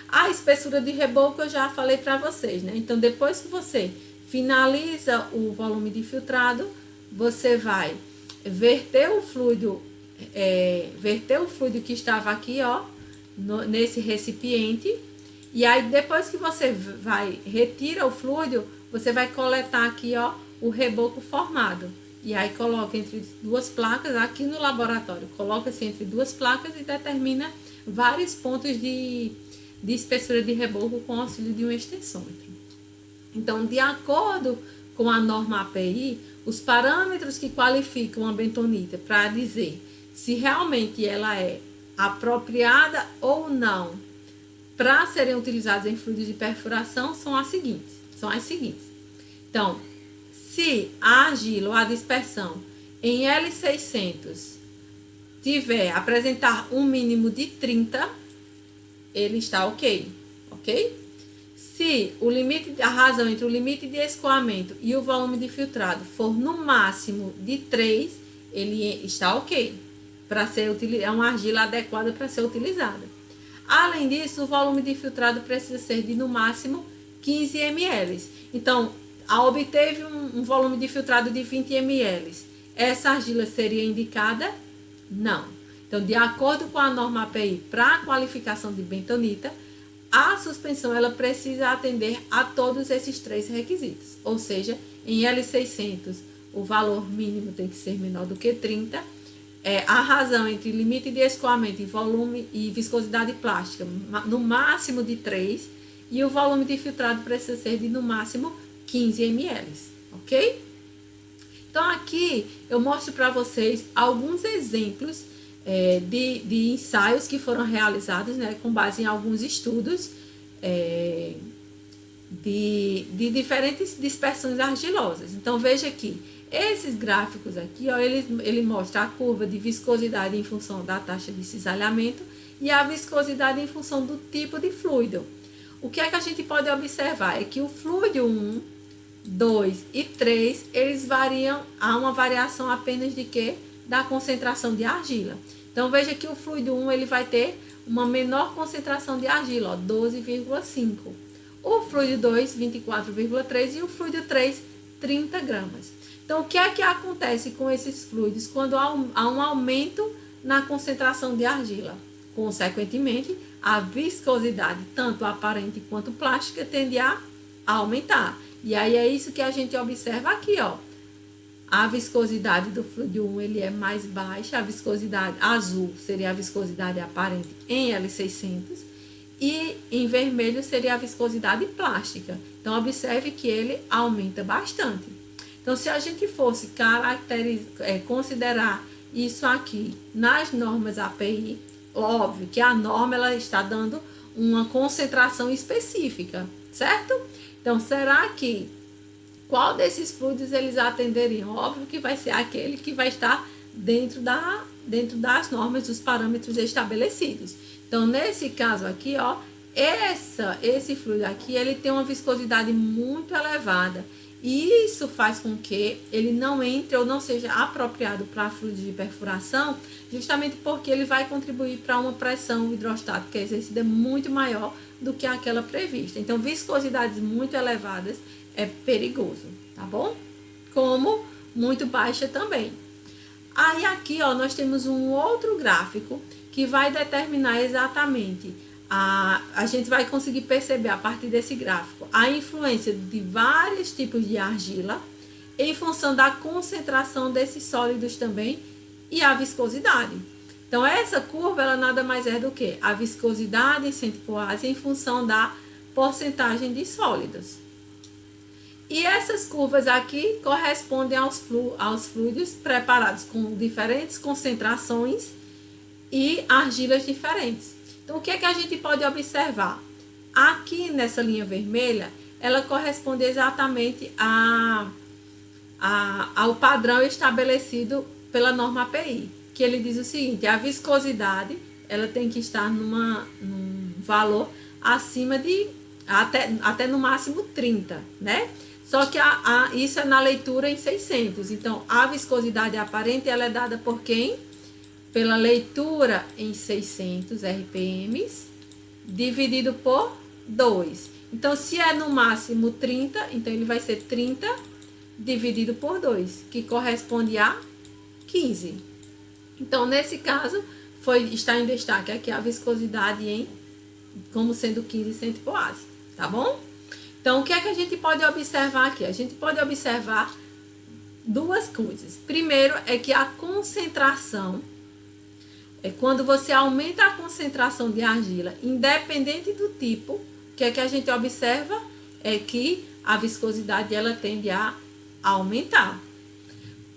A espessura de reboco eu já falei para vocês, né? Então, depois que você finaliza o volume de filtrado, você vai verter o fluido que estava aqui, ó, nesse recipiente. E aí, depois que você retira o fluido, você vai coletar aqui, ó, o reboco formado. E aí, coloca entre 2 placas, aqui no laboratório, coloca-se entre 2 placas e determina vários pontos de espessura de reboco com auxílio de um extensômetro. Então, de acordo com a norma API, os parâmetros que qualificam a bentonita para dizer se realmente ela é apropriada ou não para serem utilizados em fluidos de perfuração são as seguintes. Então, se a argila ou a dispersão em L600 apresentar um mínimo de 30, ele está ok? Se a razão entre o limite de escoamento e o volume de filtrado for no máximo de 3, ele está ok. É uma argila adequada para ser utilizada. Além disso, o volume de filtrado precisa ser de no máximo 15 ml. Então, obteve um volume de filtrado de 20 ml. Essa argila seria indicada? Não. Então, de acordo com a norma API para a qualificação de bentonita, a suspensão ela precisa atender a todos esses 3 requisitos. Ou seja, em L600, o valor mínimo tem que ser menor do que 30. A razão entre limite de escoamento e volume e viscosidade plástica, no máximo de 3. E o volume de filtrado precisa ser de, no máximo, 15 ml. Ok? Então, aqui eu mostro para vocês alguns exemplos de ensaios que foram realizados, né, com base em alguns estudos de diferentes dispersões argilosas. Então, veja aqui, esses gráficos aqui, ó, ele mostra a curva de viscosidade em função da taxa de cisalhamento e a viscosidade em função do tipo de fluido. O que é que a gente pode observar? É que o fluido 1, 2 e 3, eles variam, há uma variação apenas de quê? Da concentração de argila. Então, veja que o fluido 1 ele vai ter uma menor concentração de argila, ó, 12,5. O fluido 2, 24,3 e o fluido 3, 30 gramas. Então, o que é que acontece com esses fluidos quando há um aumento na concentração de argila? Consequentemente, a viscosidade, tanto aparente quanto plástica, tende a aumentar. E aí é isso que a gente observa aqui, ó. A viscosidade do fluido 1 ele é mais baixa, a viscosidade azul seria a viscosidade aparente em L600 e em vermelho seria a viscosidade plástica. Então, observe que ele aumenta bastante. Então, se a gente fosse considerar isso aqui nas normas API, óbvio que a norma ela está dando uma concentração específica, certo? Então, será que qual desses fluidos eles atenderiam? Óbvio que vai ser aquele que vai estar dentro das normas, dos parâmetros estabelecidos. Então, nesse caso aqui, ó, esse fluido aqui, ele tem uma viscosidade muito elevada. E isso faz com que ele não entre ou não seja apropriado para fluido de perfuração, justamente porque ele vai contribuir para uma pressão hidrostática exercida muito maior do que aquela prevista. Então, viscosidades muito elevadas é perigoso, tá bom? Como muito baixa também. Aí aqui, ó, nós temos um outro gráfico que vai determinar exatamente a gente vai conseguir perceber a partir desse gráfico a influência de vários tipos de argila em função da concentração desses sólidos também e a viscosidade. Então, essa curva, ela nada mais é do que a viscosidade em centipoase em função da porcentagem de sólidos. E essas curvas aqui correspondem aos fluidos preparados com diferentes concentrações e argilas diferentes. Então, o que é que a gente pode observar? Aqui nessa linha vermelha, ela corresponde exatamente ao padrão estabelecido pela norma API, que ele diz o seguinte: a viscosidade ela tem que estar num valor acima de até no máximo 30, né? Só que isso é na leitura em 600. Então, a viscosidade aparente ela é dada por quem? Pela leitura em 600 RPM dividido por 2. Então, se é no máximo 30, então ele vai ser 30 dividido por 2, que corresponde a 15. Então, nesse caso, está em destaque aqui a viscosidade como sendo 15 centipoase, tá bom? Então, o que é que a gente pode observar aqui? A gente pode observar duas coisas. Primeiro é que a concentração, quando você aumenta a concentração de argila, independente do tipo, o que é que a gente observa? É que a viscosidade ela tende a aumentar.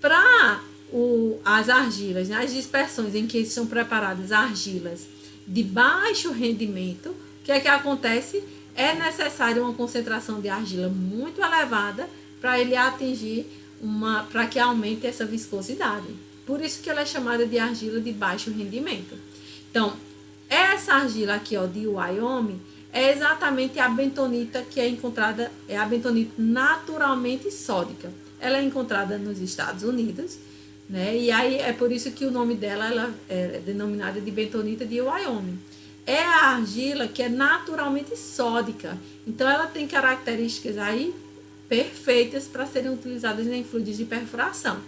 Para as argilas, né, as dispersões em que são preparadas argilas de baixo rendimento, o que é que acontece? É necessário uma concentração de argila muito elevada para ele atingir para que aumente essa viscosidade. Por isso que ela é chamada de argila de baixo rendimento. Então, essa argila aqui, ó, de Wyoming, é exatamente a bentonita que é encontrada, é a bentonita naturalmente sódica. Ela é encontrada nos Estados Unidos, né? E aí é por isso que o nome dela ela é denominada de bentonita de Wyoming. É a argila que é naturalmente sódica. Então, ela tem características aí perfeitas para serem utilizadas em fluidos de perfuração.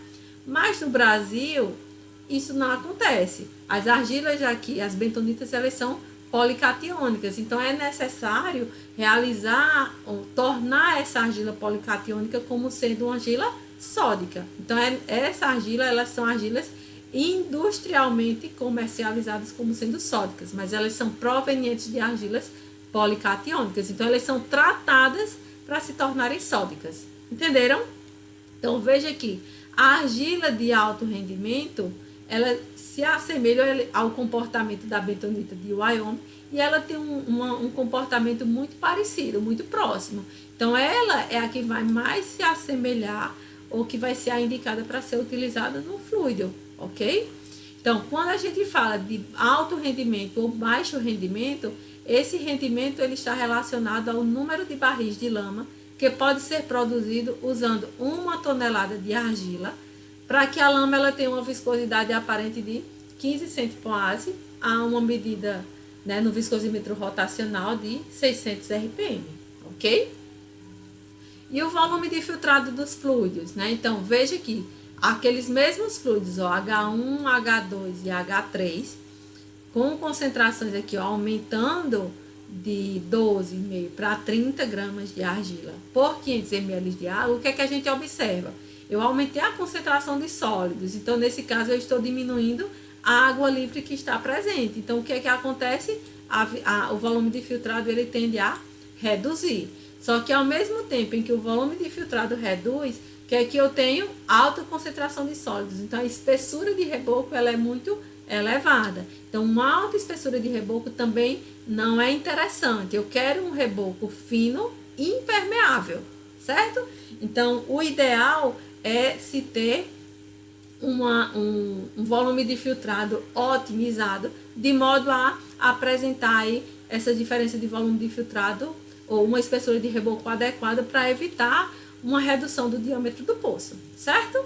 Mas no Brasil, isso não acontece. As argilas aqui, as bentonitas, elas são policatiônicas. Então, é necessário tornar essa argila policatiônica como sendo uma argila sódica. Então, essa argila, elas são argilas industrialmente comercializadas como sendo sódicas, mas elas são provenientes de argilas policatiônicas. Então, elas são tratadas para se tornarem sódicas. Entenderam? Então, veja aqui. A argila de alto rendimento, ela se assemelha ao comportamento da bentonita de Wyoming e ela tem um comportamento muito parecido, muito próximo. Então, ela é a que vai mais se assemelhar ou que vai ser a indicada para ser utilizada no fluido, ok? Então, quando a gente fala de alto rendimento ou baixo rendimento, esse rendimento ele está relacionado ao número de barris de lama que pode ser produzido usando 1 tonelada de argila para que a lama ela tenha uma viscosidade aparente de 15 centipoase a uma medida, né, no viscosímetro rotacional de 600 RPM, ok? E o volume de filtrado dos fluidos, né? Então, veja aqui, aqueles mesmos fluidos, ó, H1, H2 e H3, com concentrações aqui, ó, aumentando de 12,5 para 30 gramas de argila por 500 ml de água, o que é que a gente observa? Eu aumentei a concentração de sólidos, então nesse caso eu estou diminuindo a água livre que está presente. Então o que é que acontece? O volume de filtrado ele tende a reduzir. Só que ao mesmo tempo em que o volume de filtrado reduz, que é que eu tenho alta concentração de sólidos. Então a espessura de reboco ela é muito elevada. Então uma alta espessura de reboco também não é interessante. Eu quero um reboco fino e impermeável, certo? Então o ideal é se ter um volume de filtrado otimizado, de modo a apresentar aí essa diferença de volume de filtrado ou uma espessura de reboco adequada para evitar uma redução do diâmetro do poço, certo?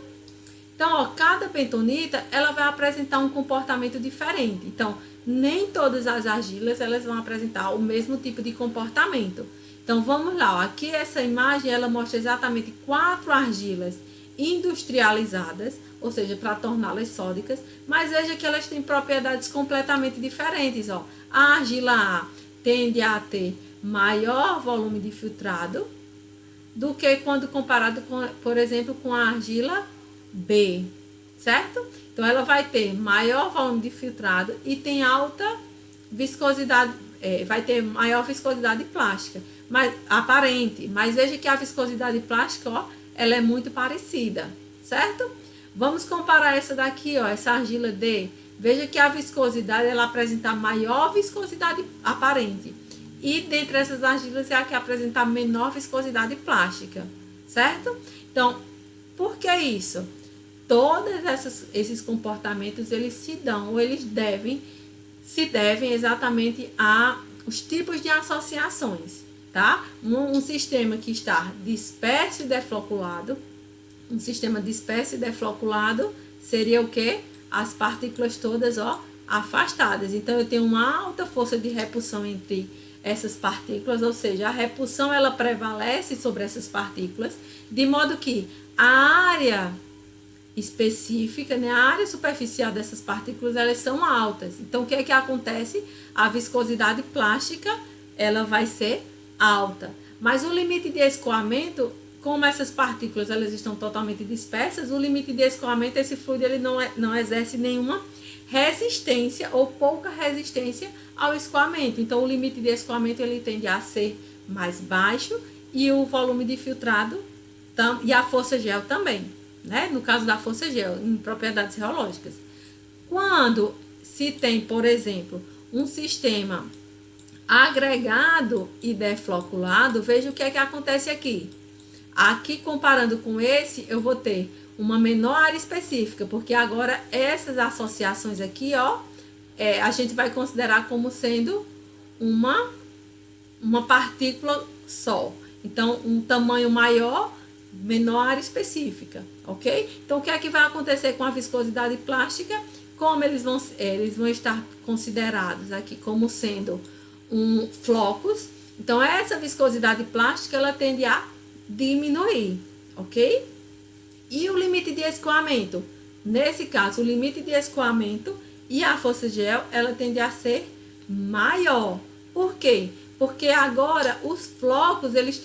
Então, ó, cada bentonita, ela vai apresentar um comportamento diferente. Então, nem todas as argilas, elas vão apresentar o mesmo tipo de comportamento. Então, vamos lá, ó. Aqui essa imagem, ela mostra exatamente 4 argilas industrializadas, ou seja, para torná-las sódicas, mas veja que elas têm propriedades completamente diferentes, ó. A argila A tende a ter maior volume de filtrado do que quando comparado com, por exemplo, com a argila B, certo? Então ela vai ter maior volume de filtrado e tem alta viscosidade, vai ter maior viscosidade plástica, mas aparente, mas veja que a viscosidade plástica, ó, ela é muito parecida, certo? Vamos comparar essa daqui, ó, essa argila D. Veja que a viscosidade ela apresenta maior viscosidade aparente. E dentre essas argilas é a que apresenta menor viscosidade plástica, certo? Então, por que isso? Todos esses comportamentos, eles se dão, ou eles se devem exatamente a os tipos de associações, tá? Um sistema que está disperso e defloculado, um sistema disperso e defloculado seria o quê? As partículas todas, ó, afastadas. Então, eu tenho uma alta força de repulsão entre essas partículas, ou seja, a repulsão ela prevalece sobre essas partículas, de modo que a área específica, né, a área superficial dessas partículas, elas são altas. Então, o que é que acontece? A viscosidade plástica, ela vai ser alta. Mas o limite de escoamento, como essas partículas elas estão totalmente dispersas, o limite de escoamento, esse fluido ele não exerce nenhuma resistência ou pouca resistência ao escoamento. Então, o limite de escoamento ele tende a ser mais baixo e o volume de filtrado e a força gel também, né? No caso da força gel, em propriedades reológicas. Quando se tem, por exemplo, um sistema agregado e defloculado, veja o que é que acontece aqui. Aqui, comparando com esse, eu vou ter uma menor área específica, porque agora essas associações aqui, ó, a gente vai considerar como sendo uma partícula só. Então, um tamanho maior, menor área específica, ok? Então, o que é que vai acontecer com a viscosidade plástica? Como eles vão estar considerados aqui como sendo flocos. Então, essa viscosidade plástica, ela tende a diminuir, ok? E o limite de escoamento? Nesse caso, o limite de escoamento e a força gel, ela tende a ser maior. Por quê? Porque agora os flocos, eles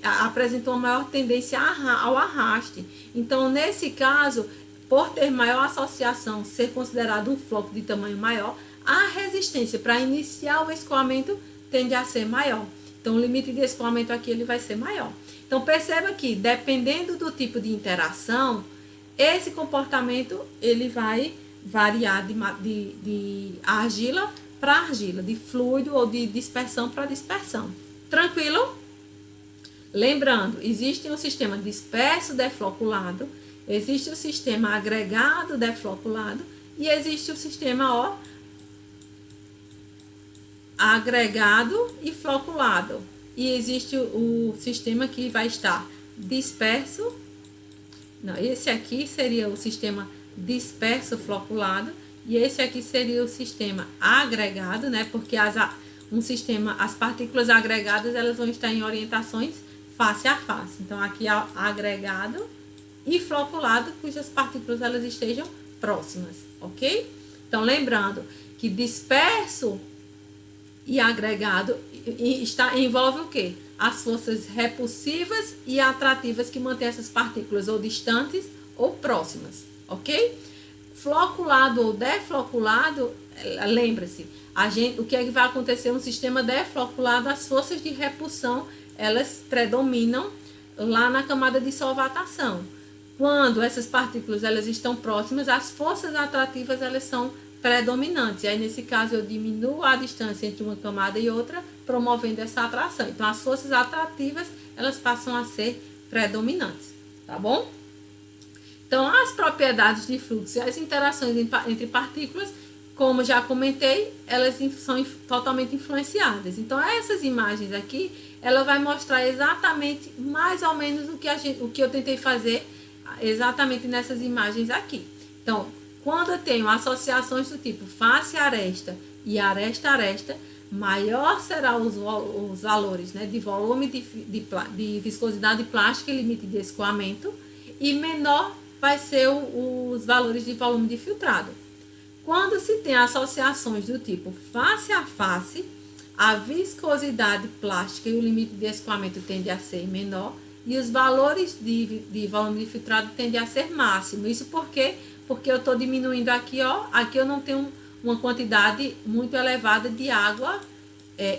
apresentam uma maior tendência ao arraste. Então, nesse caso, por ter maior associação, ser considerado um floco de tamanho maior, a resistência para iniciar o escoamento tende a ser maior. Então, o limite de escoamento aqui ele vai ser maior. Então, perceba que, dependendo do tipo de interação, esse comportamento ele vai variar de argila para argila, de fluido ou de dispersão para dispersão. Tranquilo? Lembrando, existe um sistema disperso defloculado, existe o sistema agregado defloculado e existe o sistema, ó, agregado e floculado. E existe o sistema que vai estar disperso. Não, esse aqui seria o sistema disperso floculado. e esse aqui seria o sistema agregado, né? Porque as partículas agregadas, elas vão estar em orientações face a face. Então, aqui é agregado e floculado, cujas partículas elas estejam próximas, ok? Então, lembrando que disperso e agregado envolve o quê? As forças repulsivas e atrativas que mantêm essas partículas ou distantes ou próximas, ok? Floculado ou defloculado, lembra-se, o que é que vai acontecer no sistema defloculado? As forças de repulsão, elas predominam lá na camada de solvatação. Quando essas partículas elas estão próximas, as forças atrativas elas são predominantes. E aí, nesse caso, eu diminuo a distância entre uma camada e outra, promovendo essa atração. Então, as forças atrativas, elas passam a ser predominantes, tá bom? Então, as propriedades de fluxo e as interações entre partículas, como já comentei, elas são totalmente influenciadas. Então, essas imagens aqui, ela vai mostrar exatamente, mais ou menos, o que eu tentei fazer exatamente nessas imagens aqui. Então, quando eu tenho associações do tipo face-aresta e aresta-aresta, maior serão os valores, né, de volume de viscosidade plástica e limite de escoamento, e menor vai ser os valores de volume de filtrado. Quando se tem associações do tipo face a face, a viscosidade plástica e o limite de escoamento tende a ser menor e os valores de volume de filtrado tendem a ser máximo. Isso porque eu estou diminuindo aqui, ó. Aqui eu não tenho uma quantidade muito elevada de água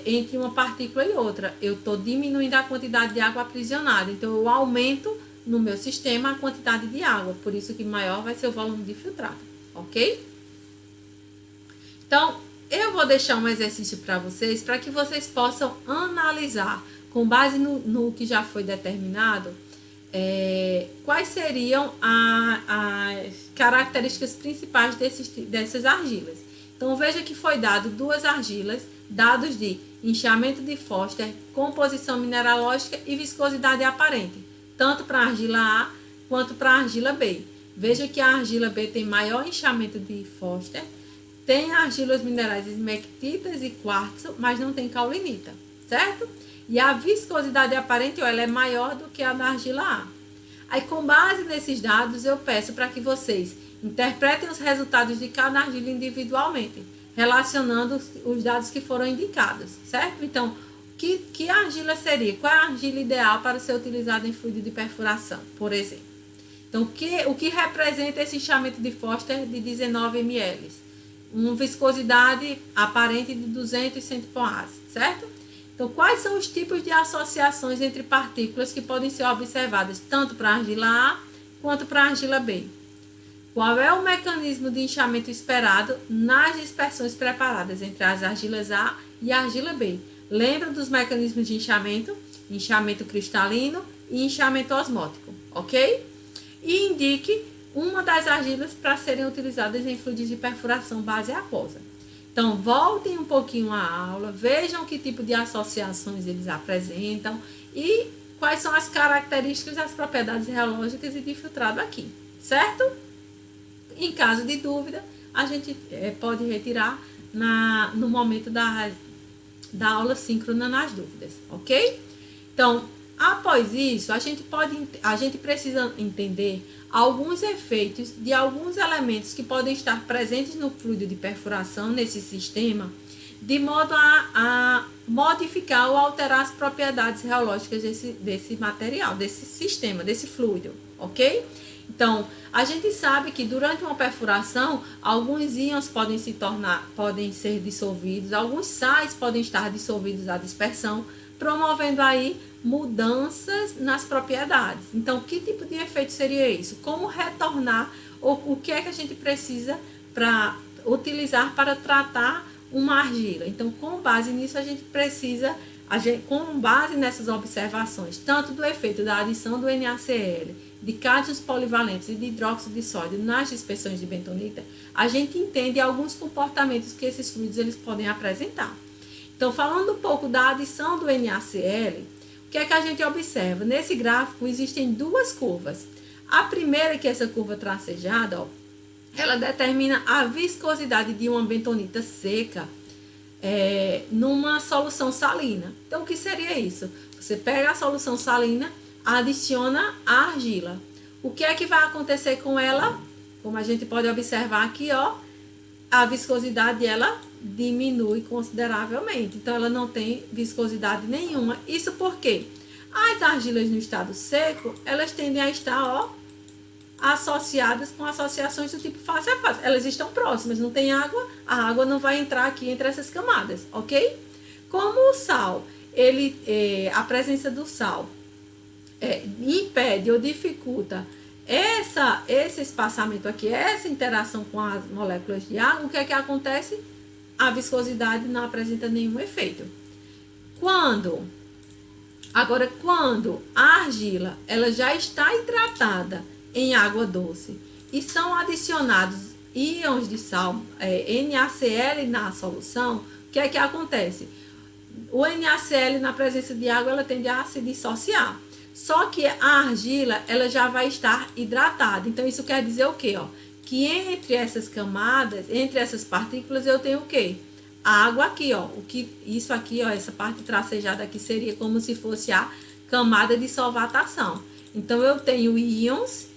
entre uma partícula e outra. Eu estou diminuindo a quantidade de água aprisionada. Então, eu aumento no meu sistema a quantidade de água. Por isso que maior vai ser o volume de filtrado, ok? Então, eu vou deixar um exercício para vocês, para que vocês possam analisar, com base no que já foi determinado, quais seriam as características principais dessas argilas. Então, veja que foi dado duas argilas, dados de inchamento de Foster, composição mineralógica e viscosidade aparente, tanto para a argila A quanto para a argila B. Veja que a argila B tem maior inchamento de Foster, tem argilas minerais esmectitas e quartzo, mas não tem caulinita, certo? E a viscosidade aparente, ela é maior do que a da argila A. Aí, com base nesses dados, eu peço para que vocês interpretem os resultados de cada argila individualmente, relacionando os dados que foram indicados, certo? Então, que argila seria? Qual é a argila ideal para ser utilizada em fluido de perfuração, por exemplo? Então, o que representa esse inchamento de Foster de 19 ml? Uma viscosidade aparente de 200 centipoase, certo? Então, quais são os tipos de associações entre partículas que podem ser observadas tanto para a argila A quanto para a argila B? Qual é o mecanismo de inchamento esperado nas dispersões preparadas entre as argilas A e a argila B? Lembra dos mecanismos de inchamento? Inchamento cristalino e inchamento osmótico, ok? E indique uma das argilas para serem utilizadas em fluidos de perfuração base aquosa. Então, voltem um pouquinho à aula, vejam que tipo de associações eles apresentam e quais são as características, as propriedades reológicas e de filtrado aqui, certo? Em caso de dúvida, a gente pode retirar no momento da aula síncrona nas dúvidas, ok? Então, após isso, a gente precisa entender alguns efeitos de alguns elementos que podem estar presentes no fluido de perfuração nesse sistema, de modo a modificar ou alterar as propriedades reológicas desse material, desse sistema, desse fluido, ok? Então, a gente sabe que durante uma perfuração, alguns íons podem ser dissolvidos, alguns sais podem estar dissolvidos à dispersão, promovendo aí mudanças nas propriedades. Então, que tipo de efeito seria isso? Como retornar, ou o que é que a gente precisa para utilizar para tratar uma argila? Então, com base nisso, a gente precisa, com base nessas observações, tanto do efeito da adição do NaCl, de cátions polivalentes e de hidróxido de sódio nas dispersões de bentonita, a gente entende alguns comportamentos que esses fluidos eles podem apresentar. Então, falando um pouco da adição do NaCl, o que é que a gente observa? Nesse gráfico existem duas curvas. A primeira, que é essa curva tracejada, ó, ela determina a viscosidade de uma bentonita seca numa solução salina. Então, o que seria isso? Você pega a solução salina, adiciona a argila. O que é que vai acontecer com ela? Como a gente pode observar aqui, ó, a viscosidade ela diminui consideravelmente. Então, ela não tem viscosidade nenhuma. Isso porque as argilas no estado seco, elas tendem a estar, ó, associadas com associações do tipo face a face. Elas estão próximas, não tem água, a água não vai entrar aqui entre essas camadas, ok? Como o sal, a presença do sal impede ou dificulta esse espaçamento aqui, essa interação com as moléculas de água, o que é que acontece? A viscosidade não apresenta nenhum efeito. Quando a argila ela já está hidratada em água doce e são adicionados íons de sal, NaCl na solução, o que é que acontece? O NaCl na presença de água ela tende a se dissociar. Só que a argila ela já vai estar hidratada. Então isso quer dizer o quê? Ó? Que entre essas camadas, entre essas partículas eu tenho o quê? A água aqui, ó. Isso aqui, ó, essa parte tracejada aqui seria como se fosse a camada de solvatação. Então eu tenho íons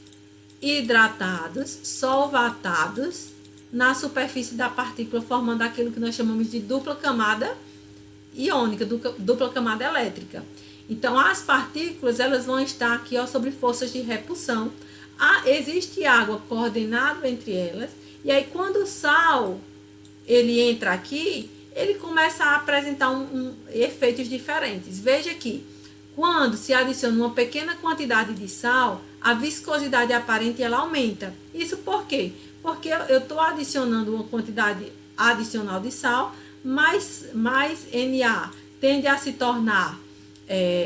hidratados, solvatados na superfície da partícula, formando aquilo que nós chamamos de dupla camada iônica, dupla camada elétrica. Então, as partículas, elas vão estar aqui, ó, sobre forças de repulsão. Existe água coordenada entre elas. E aí, quando o sal, ele entra aqui, ele começa a apresentar efeitos diferentes. Veja aqui, quando se adiciona uma pequena quantidade de sal, a viscosidade aparente, ela aumenta. Isso por quê? Porque eu estou adicionando uma quantidade adicional de sal, mais Na tende a se tornar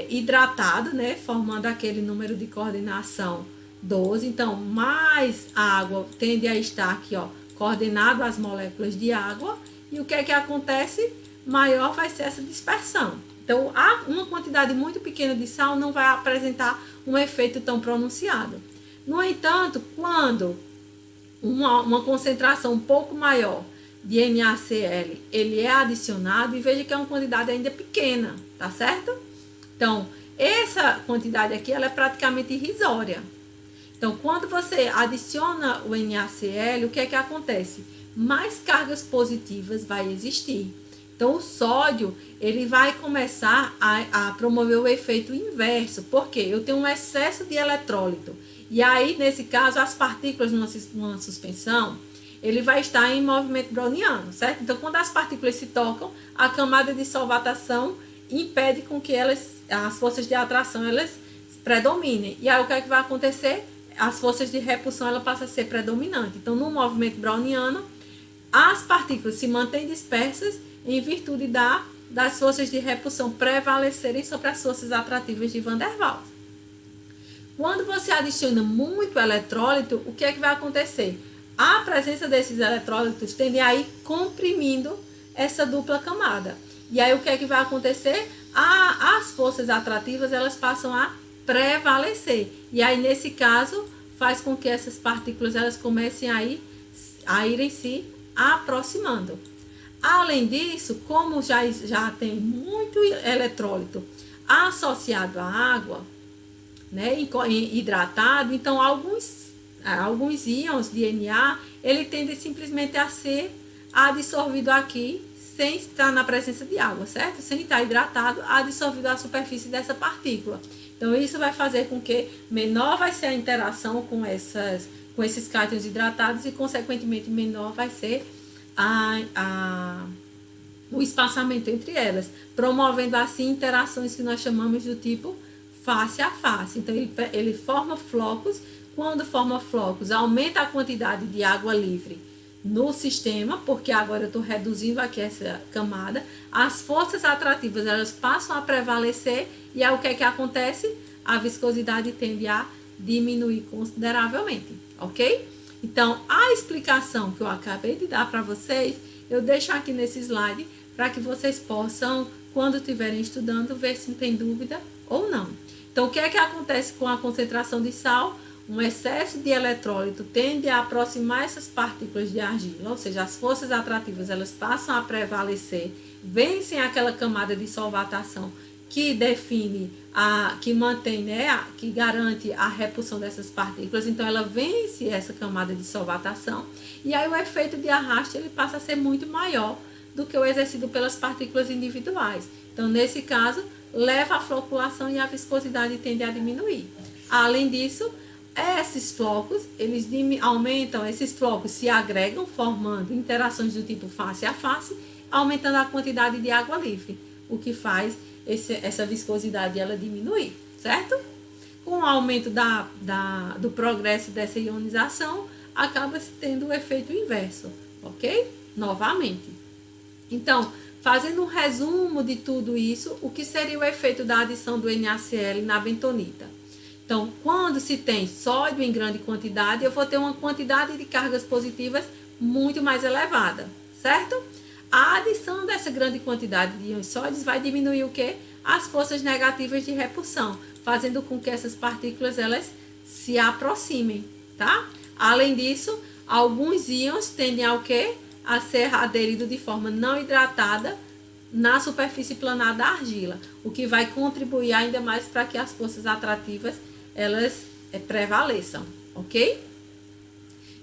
hidratado, né, formando aquele número de coordenação 12. Então, mais água tende a estar aqui, ó, coordenado às moléculas de água. E o que é que acontece? Maior vai ser essa dispersão. Então, uma quantidade muito pequena de sal não vai apresentar um efeito tão pronunciado. No entanto, quando uma concentração um pouco maior de NaCl ele é adicionado, e veja que é uma quantidade ainda pequena, tá certo? Então, essa quantidade aqui ela é praticamente irrisória. Então, quando você adiciona o NaCl, o que é que acontece? Mais cargas positivas vai existir. Então, o sódio ele vai começar a promover o efeito inverso. Por quê? Eu tenho um excesso de eletrólito. E aí, nesse caso, as partículas numa suspensão, ele vai estar em movimento browniano, certo? Então, quando as partículas se tocam, a camada de solvatação impede com que as forças de atração, elas predominem. E aí, o que é que vai acontecer? As forças de repulsão, ela passa a ser predominante. Então, no movimento browniano, as partículas se mantêm dispersas em virtude das forças de repulsão prevalecerem sobre as forças atrativas de Van der Waals. Quando você adiciona muito eletrólito, o que é que vai acontecer? A presença desses eletrólitos tende a ir comprimindo essa dupla camada. E aí o que é que vai acontecer? As forças atrativas elas passam a prevalecer. E aí nesse caso faz com que essas partículas elas comecem a irem se aproximando. Além disso, como já tem muito eletrólito associado à água, né, hidratado, então alguns íons de Na, ele tende simplesmente a ser adsorvido aqui, sem estar na presença de água, certo? Sem estar hidratado, adsorvido à superfície dessa partícula. Então, isso vai fazer com que menor vai ser a interação com esses cátions hidratados e, consequentemente, menor vai ser o espaçamento entre elas, promovendo assim interações que nós chamamos do tipo face a face. Então, ele forma flocos. Quando forma flocos, aumenta a quantidade de água livre no sistema, porque agora eu estou reduzindo aqui essa camada. As forças atrativas, elas passam a prevalecer, e aí o que é que acontece? A viscosidade tende a diminuir consideravelmente, ok? Então, a explicação que eu acabei de dar para vocês, eu deixo aqui nesse slide, para que vocês possam, quando estiverem estudando, ver se tem dúvida ou não. Então, o que é que acontece com a concentração de sal? um excesso de eletrólito tende a aproximar essas partículas de argila, ou seja, as forças atrativas elas passam a prevalecer, vencem aquela camada de solvatação que define, que mantém, né, que garante a repulsão dessas partículas. Então ela vence essa camada de solvatação e aí o efeito de arraste ele passa a ser muito maior do que o exercido pelas partículas individuais. Então nesse caso leva à floculação e a viscosidade tende a diminuir. Além disso, esses flocos, eles aumentam, esses flocos se agregam, formando interações do tipo face a face, aumentando a quantidade de água livre, o que faz essa viscosidade ela diminuir, certo? Com o aumento do progresso dessa ionização, acaba-se tendo o efeito inverso, ok? Novamente. Então, fazendo um resumo de tudo isso, o que seria o efeito da adição do NaCl na bentonita? Então, quando se tem sódio em grande quantidade, eu vou ter uma quantidade de cargas positivas muito mais elevada, certo? A adição dessa grande quantidade de íons sódios vai diminuir o quê? As forças negativas de repulsão, fazendo com que essas partículas elas se aproximem, tá? Além disso, alguns íons tendem ao quê? A ser aderido de forma não hidratada na superfície planar da argila, o que vai contribuir ainda mais para que as forças atrativas elas prevaleçam, ok?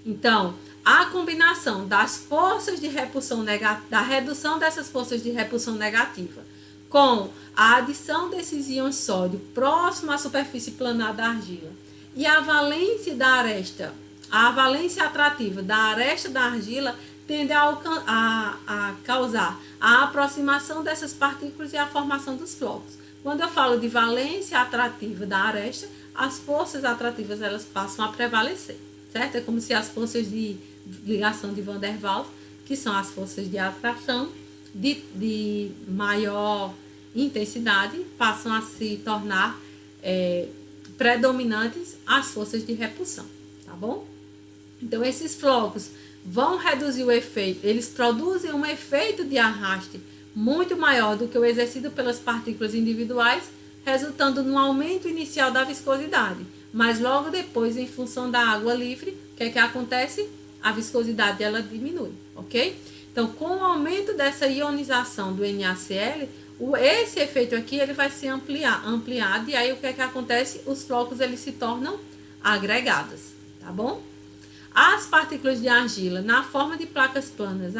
Então, a combinação das forças de repulsão negativa, da redução dessas forças de repulsão negativa, com a adição desses íons sódio próximo à superfície planar da argila e a valência da aresta, a valência atrativa da aresta da argila tende a causar a aproximação dessas partículas e a formação dos flocos. Quando eu falo de valência atrativa da aresta, as forças atrativas elas passam a prevalecer, certo? É como se as forças de ligação de Van der Waals, que são as forças de atração de maior intensidade, passam a se tornar predominantes as forças de repulsão, tá bom? Então, esses flocos vão reduzir o efeito, eles produzem um efeito de arraste muito maior do que o exercido pelas partículas individuais, resultando no aumento inicial da viscosidade. Mas logo depois, em função da água livre, o que é que acontece? A viscosidade ela diminui, ok? Então, com o aumento dessa ionização do NaCl, esse efeito aqui ele vai se ampliado e aí o que é que acontece? Os flocos eles se tornam agregados, tá bom? As partículas de argila, na forma de placas planas,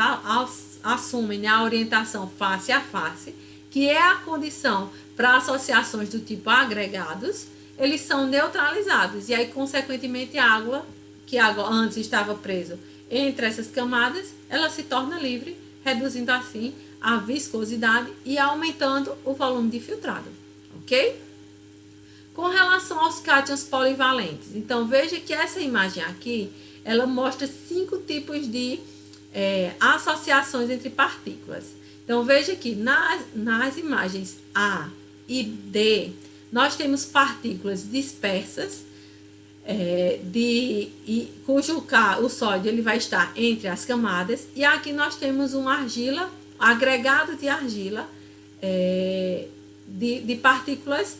assumem a orientação face a face, que é a condição para associações do tipo agregados, eles são neutralizados. E aí, consequentemente, a água, que antes estava presa entre essas camadas, ela se torna livre, reduzindo assim a viscosidade e aumentando o volume de filtrado, ok? Com relação aos cátions polivalentes, então veja que essa imagem aqui, ela mostra 5 tipos de associações entre partículas. Então, veja que nas imagens A e D, nós temos partículas dispersas, cujo o sódio ele vai estar entre as camadas, e aqui nós temos um agregado de argila, de partículas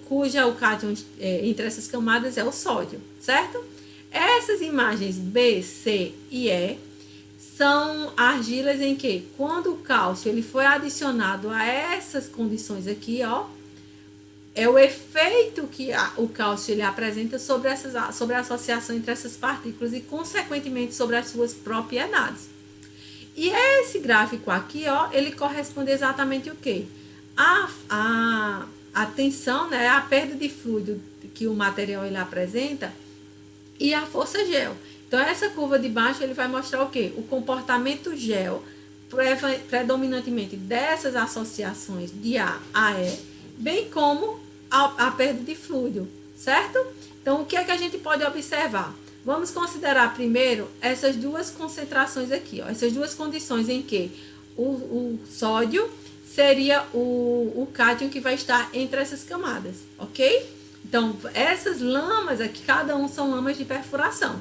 cuja o cátion entre essas camadas é o sódio, certo? Essas imagens B, C e E são argilas em que, quando o cálcio ele foi adicionado a essas condições aqui, ó, é o efeito que o cálcio ele apresenta sobre a associação entre essas partículas e, consequentemente, sobre as suas propriedades. E esse gráfico aqui, ó, ele corresponde exatamente o quê? A tensão, né, a perda de fluido que o material ele apresenta e a força gel. Então, essa curva de baixo ele vai mostrar o quê? O comportamento gel, predominantemente dessas associações de A a E, bem como a perda de fluido, certo? Então, o que é que a gente pode observar? Vamos considerar primeiro essas duas concentrações aqui, ó, essas duas condições em que o sódio seria o cátion que vai estar entre essas camadas, ok? Então, essas lamas aqui, cada um são lamas de perfuração.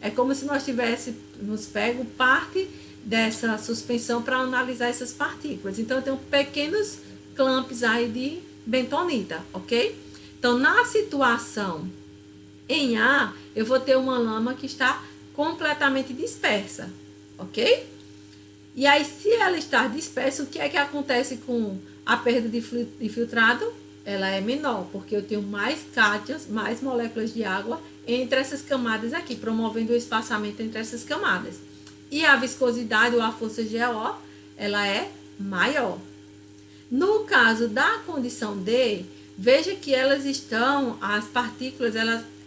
É como se nós tivéssemos pego parte dessa suspensão para analisar essas partículas. Então, eu tenho pequenos clamps aí de bentonita, ok? Então, na situação Em A, eu vou ter uma lama que está completamente dispersa, ok? E aí, se ela está dispersa, o que é que acontece com a perda de filtrado? Ela é menor, porque eu tenho mais cátions, mais moléculas de água entre essas camadas aqui, promovendo o espaçamento entre essas camadas. E a viscosidade ou a força GO, ela é maior. No caso da condição D, veja que elas estão, as partículas,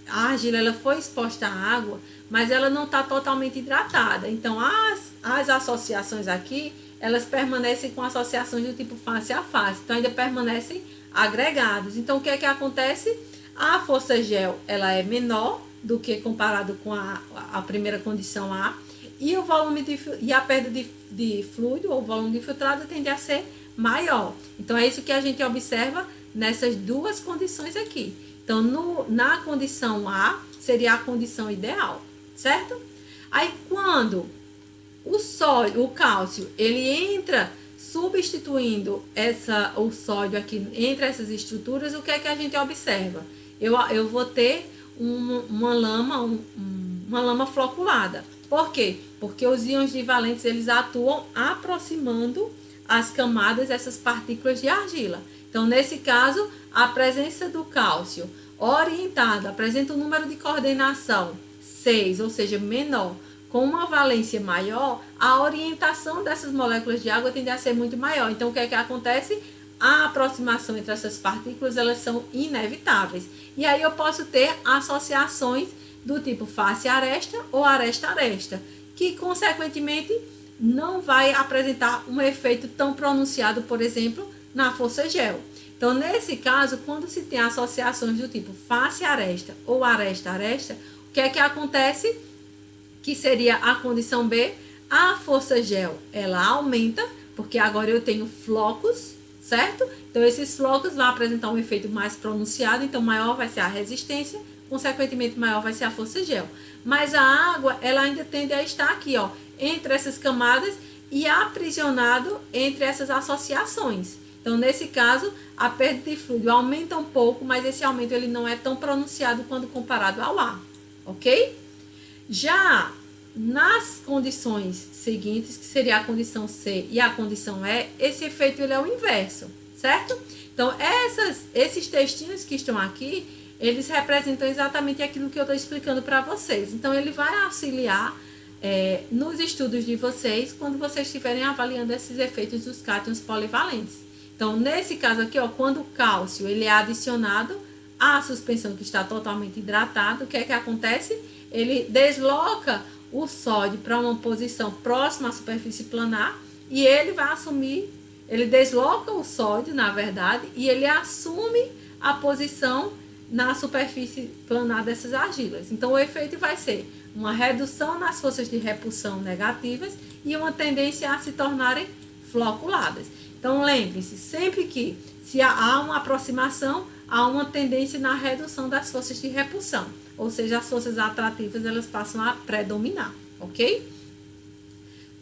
a argila ela foi exposta à água, mas ela não está totalmente hidratada. Então, as associações aqui, elas permanecem com associações do tipo face a face. Então, ainda permanecem agregados. Então, o que é que acontece? A força gel, ela é menor do que comparado com a primeira condição A. E o volume e a perda de fluido, ou volume de filtrado, tende a ser maior. Então, é isso que a gente observa nessas duas condições aqui. Então, na condição A, seria a condição ideal, certo? Aí, quando o cálcio, ele entra substituindo o sódio aqui entre essas estruturas, o que é que a gente observa? Eu vou ter uma lama floculada. Por quê? Porque os íons divalentes, eles atuam aproximando as camadas, essas partículas de argila. Então, nesse caso, a presença do cálcio orientada apresenta um número de coordenação 6, ou seja, menor, com uma valência maior, a orientação dessas moléculas de água tende a ser muito maior. Então, o que é que acontece? A aproximação entre essas partículas, elas são inevitáveis. E aí eu posso ter associações do tipo face-aresta ou aresta-aresta, que, consequentemente, não vai apresentar um efeito tão pronunciado, por exemplo, na força gel. Então, nesse caso, quando se tem associações do tipo face-aresta ou aresta-aresta, o que é que acontece? Que seria a condição B, a força gel, ela aumenta, porque agora eu tenho flocos, certo? Então, esses flocos vão apresentar um efeito mais pronunciado, então maior vai ser a resistência, consequentemente maior vai ser a força gel. Mas a água, ela ainda tende a estar aqui, ó, entre essas camadas e aprisionado entre essas associações. Então, nesse caso, a perda de fluido aumenta um pouco, mas esse aumento ele não é tão pronunciado quando comparado ao ar, ok? Já nas condições seguintes, que seria a condição C e a condição E, esse efeito ele é o inverso, certo? Então, esses textinhos que estão aqui, eles representam exatamente aquilo que eu estou explicando para vocês. Então, ele vai auxiliar nos estudos de vocês, quando vocês estiverem avaliando esses efeitos dos cátions polivalentes. Então, nesse caso aqui, ó, quando o cálcio ele é adicionado à suspensão que está totalmente hidratada, o que é que acontece? Ele desloca o sódio para uma posição próxima à superfície planar e ele vai assumir, ele desloca o sódio, na verdade, e ele assume a posição na superfície planar dessas argilas. Então, o efeito vai ser uma redução nas forças de repulsão negativas e uma tendência a se tornarem floculadas. Então, lembre-se, sempre que se há uma aproximação, há uma tendência na redução das forças de repulsão. Ou seja, as forças atrativas, elas passam a predominar, ok?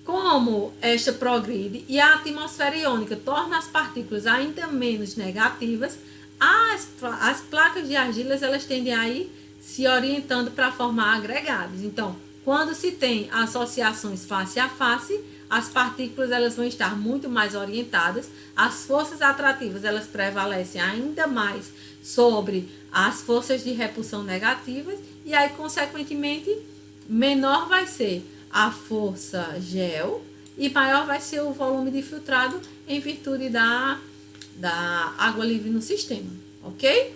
Como esta progride e a atmosfera iônica torna as partículas ainda menos negativas, as placas de argilas, elas tendem a ir se orientando para formar agregados. Então, quando se tem associações face a face, as partículas elas vão estar muito mais orientadas, as forças atrativas elas prevalecem ainda mais sobre as forças de repulsão negativas e aí, consequentemente, menor vai ser a força gel e maior vai ser o volume de filtrado em virtude da água livre no sistema, ok?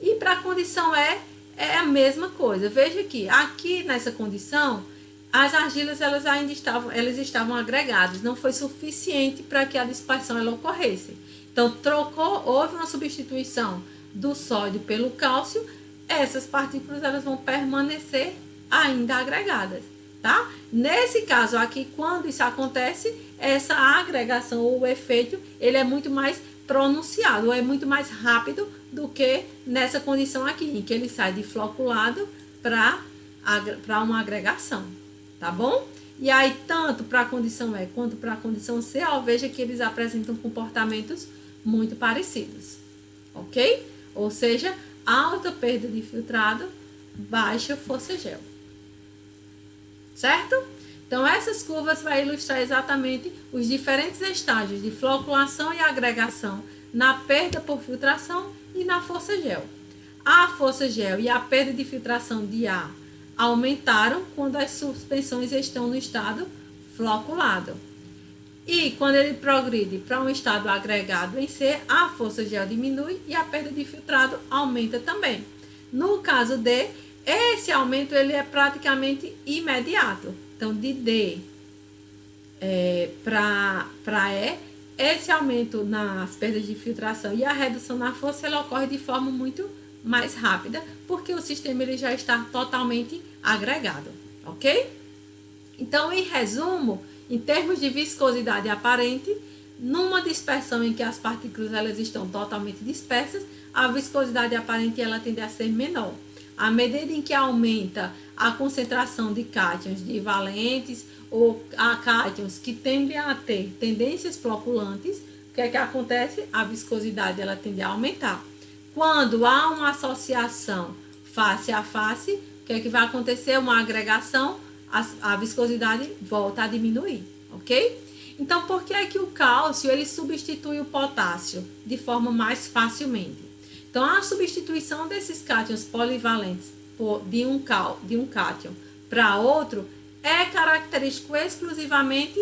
E para a condição E, é a mesma coisa. Veja aqui nessa condição, as argilas elas ainda estavam agregadas, não foi suficiente para que a dispersão ela ocorresse. Então, houve uma substituição do sódio pelo cálcio, essas partículas elas vão permanecer ainda agregadas, tá? Nesse caso aqui, quando isso acontece, essa agregação ou o efeito, ele é muito mais pronunciado, ou é muito mais rápido do que nessa condição aqui, em que ele sai de floculado para uma agregação, tá bom? E aí, tanto para a condição E quanto para a condição C, ó, veja que eles apresentam comportamentos muito parecidos, ok? Ou seja, alta perda de filtrado, baixa força gel. Certo? Então, essas curvas vai ilustrar exatamente os diferentes estágios de floculação e agregação na perda por filtração e na força gel. A força gel e a perda de filtração de ar aumentaram quando as suspensões estão no estado floculado. E quando ele progride para um estado agregado em C, a força gel diminui e a perda de filtrado aumenta também. No caso D, esse aumento ele é praticamente imediato. Então, de D para E, esse aumento nas perdas de filtração e a redução na força, ela ocorre de forma muito mais rápida, porque o sistema ele já está totalmente agregado, ok? Então, em resumo, em termos de viscosidade aparente, numa dispersão em que as partículas elas estão totalmente dispersas, a viscosidade aparente ela tende a ser menor. À medida em que aumenta a concentração de cátions divalentes ou a cátions que tendem a ter tendências floculantes, o que é que acontece? A viscosidade ela tende a aumentar. Quando há uma associação face a face, o que é que vai acontecer? Uma agregação, a viscosidade volta a diminuir, ok? Então, por que é que o cálcio ele substitui o potássio de forma mais facilmente? Então, a substituição desses cátions polivalentes de um cátion para outro é característico exclusivamente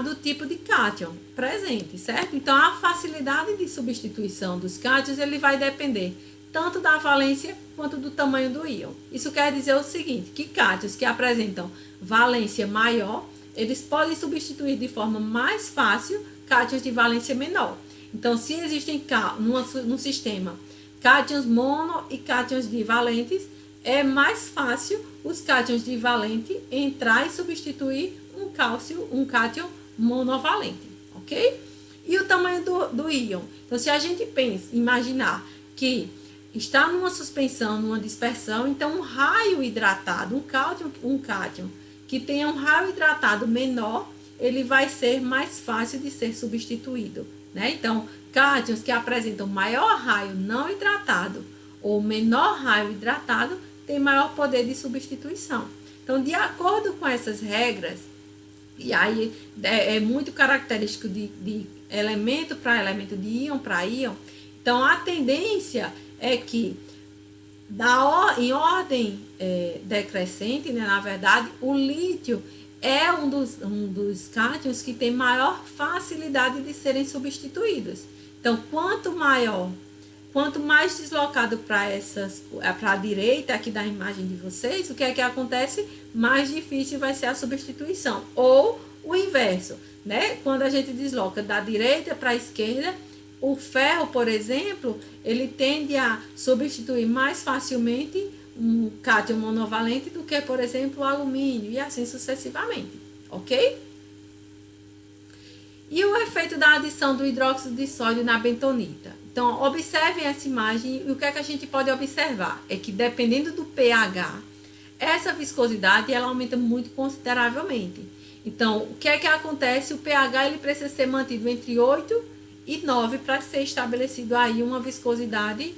do tipo de cátion presente, certo? Então, a facilidade de substituição dos cátions ele vai depender tanto da valência quanto do tamanho do íon. Isso quer dizer o seguinte, que cátions que apresentam valência maior, eles podem substituir de forma mais fácil cátions de valência menor. Então, se existem num sistema cátions mono e cátions divalentes, é mais fácil os cátions divalentes entrar e substituir um cátion monovalente, ok? E o tamanho do íon? Então, se a gente imaginar que está numa suspensão, numa dispersão, então um raio hidratado, um cátion que tenha um raio hidratado menor, ele vai ser mais fácil de ser substituído, né? Então, cátions que apresentam maior raio não hidratado ou menor raio hidratado têm maior poder de substituição. Então, de acordo com essas regras, e aí é muito característico de elemento para elemento, de íon para íon, então a tendência é que em ordem decrescente, né, na verdade, o lítio é um dos cátions que tem maior facilidade de serem substituídos. Então, quanto mais deslocado para a direita aqui da imagem de vocês, o que é que acontece? Mais difícil vai ser a substituição. Ou o inverso, né? Quando a gente desloca da direita para a esquerda, o ferro, por exemplo, ele tende a substituir mais facilmente um cátion monovalente do que, por exemplo, o alumínio, e assim sucessivamente, ok? E o efeito da adição do hidróxido de sódio na bentonita? Então, observem essa imagem e o que é que a gente pode observar? É que dependendo do pH, essa viscosidade ela aumenta muito consideravelmente. Então, o que é que acontece? O pH ele precisa ser mantido entre 8 e 9 para ser estabelecido aí uma viscosidade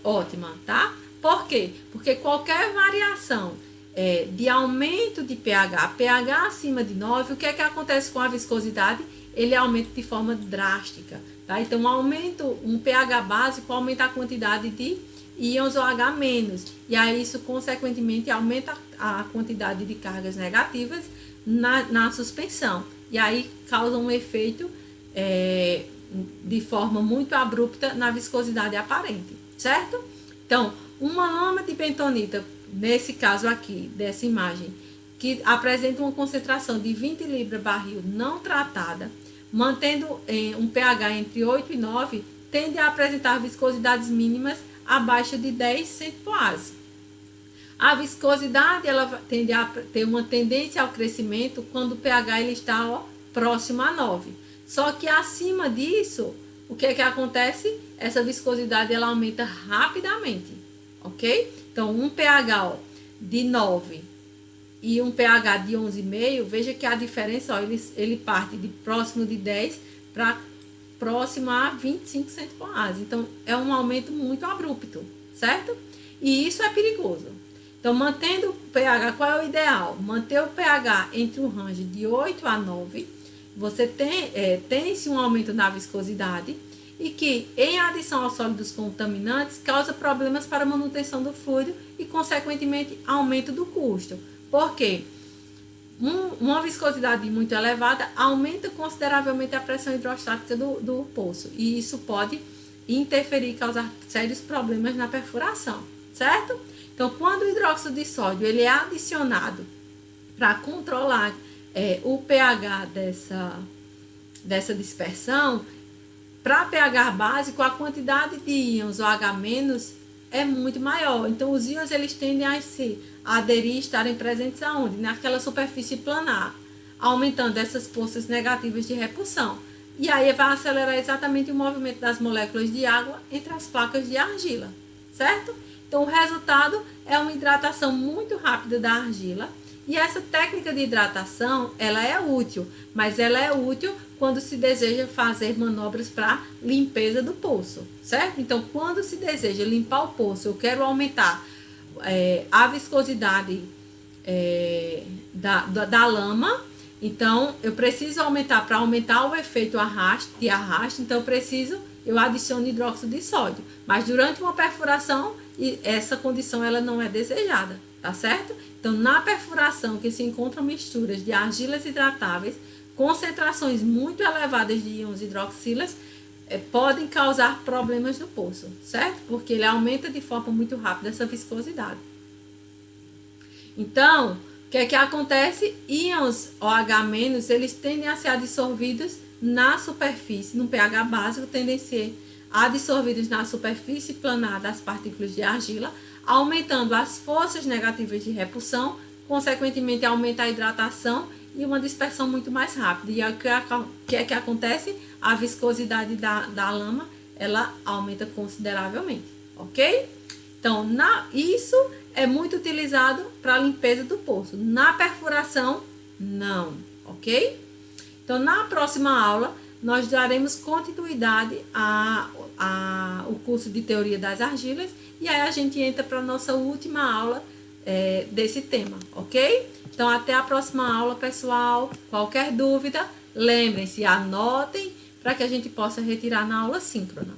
ótima, tá? Por quê? Porque qualquer variação de aumento de pH acima de 9, o que é que acontece com a viscosidade? Ele aumenta de forma drástica, tá? Então, um pH básico aumenta a quantidade de íons OH-, e aí isso, consequentemente, aumenta a quantidade de cargas negativas na suspensão, e aí causa um efeito de forma muito abrupta na viscosidade aparente, certo? Então, uma lama de bentonita, nesse caso aqui, dessa imagem, que apresenta uma concentração de 20 libras barril não tratada, mantendo um pH entre 8 e 9, tende a apresentar viscosidades mínimas abaixo de 10 centipoase. A viscosidade ela tende a ter uma tendência ao crescimento quando o pH ele está próximo a 9. Só que acima disso, o que é que acontece? Essa viscosidade ela aumenta rapidamente, ok? Então, um pH de 9 e um pH de 11,5, veja que a diferença, ele parte de próximo de 10 para próximo a 25 centipoase. Então, é um aumento muito abrupto, certo? E isso é perigoso. Então, mantendo o pH, qual é o ideal? Manter o pH entre um range de 8 a 9. Você tem-se um aumento na viscosidade e que, em adição aos sólidos contaminantes, causa problemas para a manutenção do fluido e, consequentemente, aumento do custo. Por quê? Uma viscosidade muito elevada aumenta consideravelmente a pressão hidrostática do poço. E isso pode interferir e causar sérios problemas na perfuração, certo? Então, quando o hidróxido de sódio ele é adicionado para controlar o pH dessa dispersão, para pH básico, a quantidade de íons OH- é muito maior. Então, os íons eles tendem a se aderir e estarem presentes aonde? Naquela superfície planar, aumentando essas forças negativas de repulsão. E aí vai acelerar exatamente o movimento das moléculas de água entre as placas de argila, certo? Então, o resultado é uma hidratação muito rápida da argila. E essa técnica de hidratação, ela é útil, mas ela é útil quando se deseja fazer manobras para limpeza do poço, certo? Então, quando se deseja limpar o poço, eu quero aumentar a viscosidade da lama, então eu preciso aumentar, para aumentar o efeito de arraste, então eu adiciono hidróxido de sódio. Mas durante uma perfuração, essa condição ela não é desejada, tá certo? Então, na perfuração que se encontram misturas de argilas hidratáveis, concentrações muito elevadas de íons hidroxilas podem causar problemas no poço, certo? Porque ele aumenta de forma muito rápida essa viscosidade. Então, o que é que acontece? Íons OH-, eles tendem a ser absorvidos na superfície, no pH básico, tendem a ser absorvidos na superfície planar das partículas de argila, aumentando as forças negativas de repulsão, consequentemente aumenta a hidratação e uma dispersão muito mais rápida. E o que é que acontece? A viscosidade da lama, ela aumenta consideravelmente, ok? Então, isso é muito utilizado para a limpeza do poço. Na perfuração, não, ok? Então, na próxima aula, nós daremos continuidade ao curso de Teoria das Argilas e aí a gente entra para a nossa última aula desse tema, ok? Então, até a próxima aula, pessoal. Qualquer dúvida, lembrem-se, anotem para que a gente possa retirar na aula síncrona.